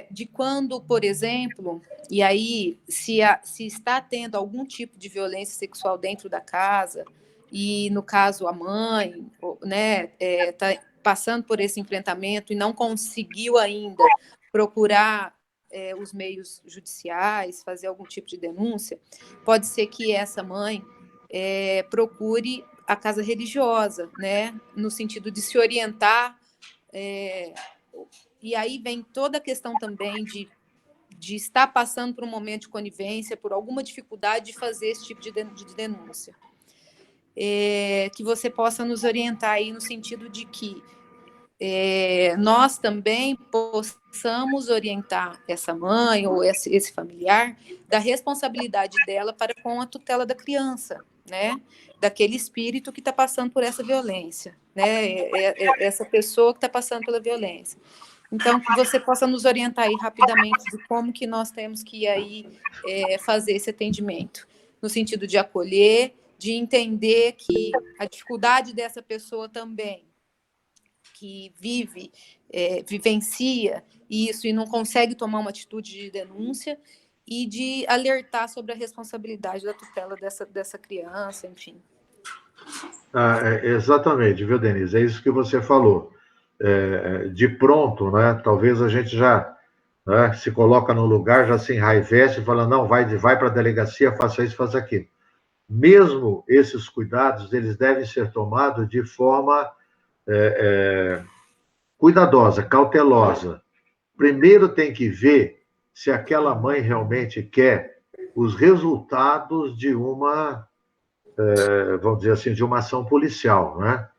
de quando, por exemplo, e aí se está tendo algum tipo de violência sexual dentro da casa, e no caso a mãe, né, está passando por esse enfrentamento e não conseguiu ainda procurar os meios judiciais, fazer algum tipo de denúncia, pode ser que essa mãe procure a casa religiosa, né, no sentido de se orientar, e aí vem toda a questão também de estar passando por um momento de conivência, por alguma dificuldade de fazer esse tipo de denúncia. Que você possa nos orientar aí no sentido de que nós também possamos orientar essa mãe ou esse familiar da responsabilidade dela para com a tutela da criança, né? Daquele espírito que está passando por essa violência, né? Essa pessoa que está passando pela violência. Então, que você possa nos orientar aí rapidamente de como que nós temos que aí fazer esse atendimento, no sentido de acolher, de entender que a dificuldade dessa pessoa também, que vivencia isso e não consegue tomar uma atitude de denúncia, e de alertar sobre a responsabilidade da tutela dessa criança, enfim. Exatamente, viu, Denise? É isso que você falou. De pronto, né? Talvez a gente já, né, se coloca no lugar, já se enraivece e fala, não, vai para a delegacia, faça isso, faça aquilo. Mesmo esses cuidados, eles devem ser tomados de forma cuidadosa, cautelosa. Primeiro tem que ver se aquela mãe realmente quer os resultados de uma, vamos dizer assim, de uma ação policial, né?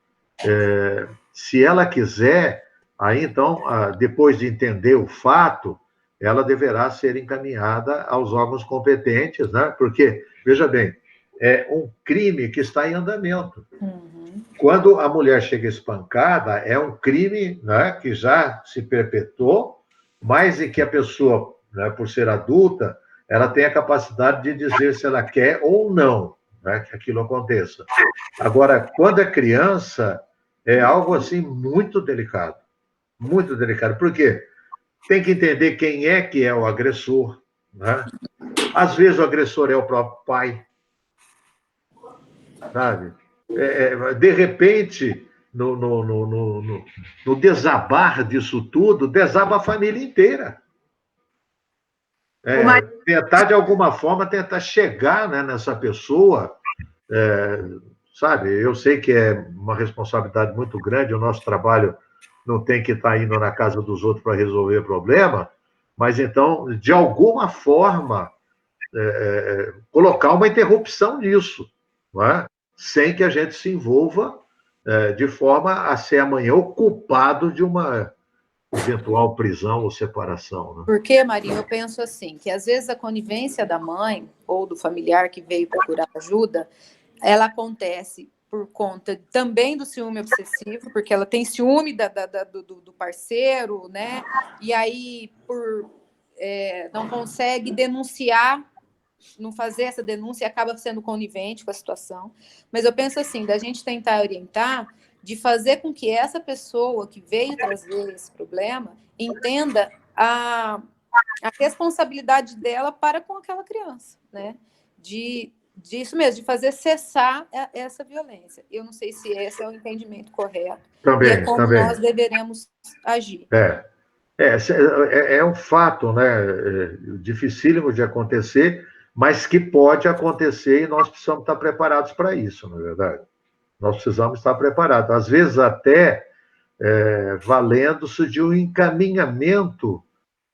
Se ela quiser, aí então, depois de entender o fato, ela deverá ser encaminhada aos órgãos competentes, né? Porque, veja bem, é um crime que está em andamento. Uhum. Quando a mulher chega espancada, é um crime, né, que já se perpetuou, mas em que a pessoa, né, por ser adulta, ela tem a capacidade de dizer se ela quer ou não, né, que aquilo aconteça. Agora, quando é criança, é algo assim muito delicado. Muito delicado. Por quê? Tem que entender quem é que é o agressor, né? Às vezes o agressor é o próprio pai, sabe? De repente, no desabar disso tudo, desaba a família inteira. Tentar, de alguma forma, tentar chegar, né, nessa pessoa, sabe? Eu sei que é uma responsabilidade muito grande, o nosso trabalho não tem que estar indo na casa dos outros para resolver problema, mas então, de alguma forma, colocar uma interrupção nisso, não é? Sem que a gente se envolva de forma a ser amanhã o culpado de uma eventual prisão ou separação. Né? Porque, Maria, eu penso assim, que às vezes a conivência da mãe ou do familiar que veio procurar ajuda, ela acontece por conta também do ciúme obsessivo, porque ela tem ciúme do parceiro, né? E aí, não consegue denunciar, não fazer essa denúncia, acaba sendo conivente com a situação. Mas eu penso assim, da gente tentar orientar, de fazer com que essa pessoa que veio trazer esse problema entenda a responsabilidade dela para com aquela criança, né? Disso mesmo, de fazer cessar essa violência. Eu não sei se esse é o entendimento correto. Também, e é como nós deveremos agir. É um fato, né, dificílimo de acontecer, mas que pode acontecer e nós precisamos estar preparados para isso, na verdade. Nós precisamos estar preparados. Às vezes até valendo-se de um encaminhamento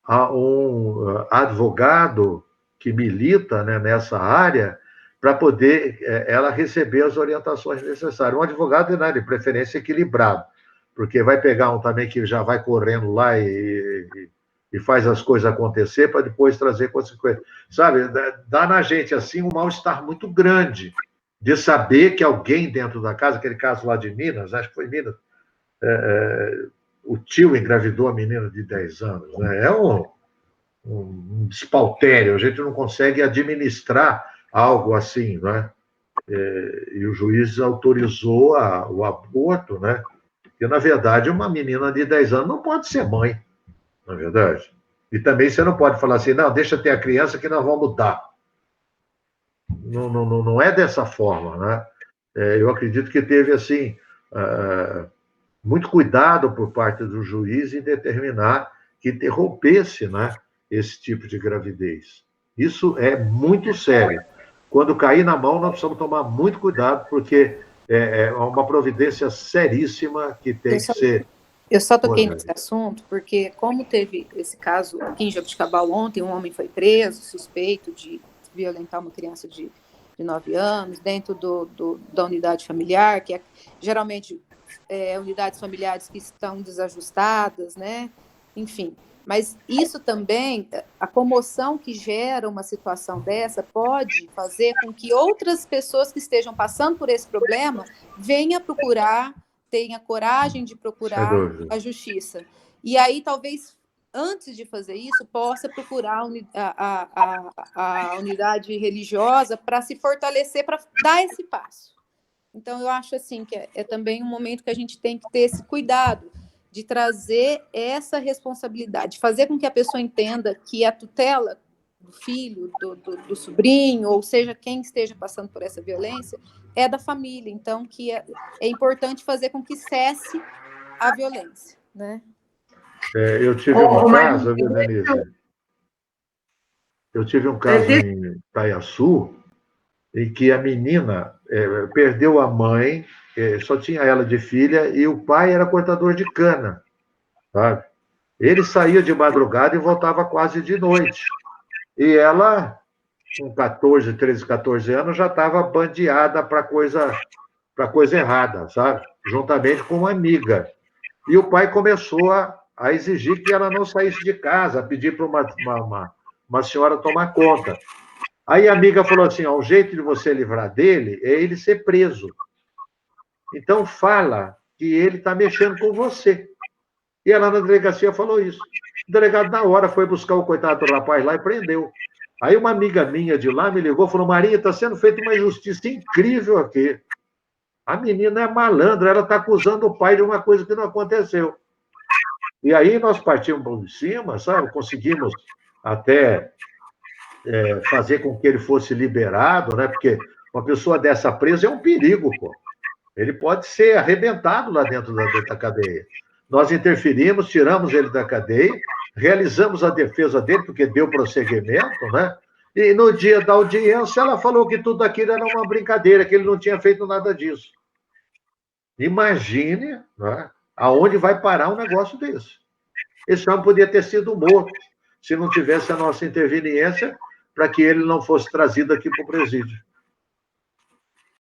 a um advogado que milita, né, nessa área, para poder ela receber as orientações necessárias. Um advogado, né, de preferência equilibrado, porque vai pegar um também que já vai correndo lá e faz as coisas acontecer para depois trazer consequências. Sabe, dá na gente assim um mal-estar muito grande de saber que alguém dentro da casa, aquele caso lá de Minas, acho que foi Minas, o tio engravidou a menina de 10 anos. Né? É um despautério, a gente não consegue administrar algo assim, né? E o juiz autorizou o aborto, né? Porque, na verdade, uma menina de 10 anos não pode ser mãe, na verdade. E também você não pode falar assim, não, deixa ter a criança que nós vamos dar. Não é dessa forma, né? Eu acredito que teve, assim, muito cuidado por parte do juiz em determinar que interrompesse, né, esse tipo de gravidez. Isso é muito sério. Quando cair na mão, nós precisamos tomar muito cuidado, porque é uma providência seríssima que tem que ser... Eu só toquei nesse assunto porque, como teve esse caso aqui em Jabuticabal ontem, um homem foi preso, suspeito de violentar uma criança de 9 anos, dentro da unidade familiar, que geralmente unidades familiares que estão desajustadas, né? Enfim, mas isso também, a comoção que gera uma situação dessa pode fazer com que outras pessoas que estejam passando por esse problema venham procurar, tenham coragem de procurar a justiça. E aí, talvez, antes de fazer isso, possa procurar a unidade religiosa para se fortalecer, para dar esse passo. Então, eu acho assim que é também um momento que a gente tem que ter esse cuidado de trazer essa responsabilidade, fazer com que a pessoa entenda que a tutela do filho, do sobrinho, ou seja, quem esteja passando por essa violência, é da família. Então, que é importante fazer com que cesse a violência, né? Eu tive um caso, viu, Denise? Eu tive um caso em Itaiaçu, em que a menina perdeu a mãe, só tinha ela de filha, e o pai era cortador de cana, sabe? Ele saía de madrugada e voltava quase de noite. E ela, com 13, 14 anos, já estava bandeada para coisa errada, sabe? Juntamente com uma amiga. E o pai começou a exigir que ela não saísse de casa, a pedir para uma senhora tomar conta. Aí a amiga falou assim, o jeito de você livrar dele é ele ser preso. Então fala que ele está mexendo com você. E ela na delegacia falou isso. O delegado, na hora, foi buscar o coitado do rapaz lá e prendeu. Aí uma amiga minha de lá me ligou e falou, Maria, está sendo feita uma justiça incrível aqui. A menina é malandra, ela está acusando o pai de uma coisa que não aconteceu. E aí nós partimos por cima, sabe? Conseguimos até fazer com que ele fosse liberado, né? Porque uma pessoa dessa presa é um perigo, pô. Ele pode ser arrebentado lá dentro da cadeia. Nós interferimos, tiramos ele da cadeia, realizamos a defesa dele, porque deu prosseguimento, né? E no dia da audiência, ela falou que tudo aquilo era uma brincadeira, que ele não tinha feito nada disso. Imagine, né, aonde vai parar um negócio desse. Esse homem podia ter sido morto se não tivesse a nossa interveniência para que ele não fosse trazido aqui para o presídio.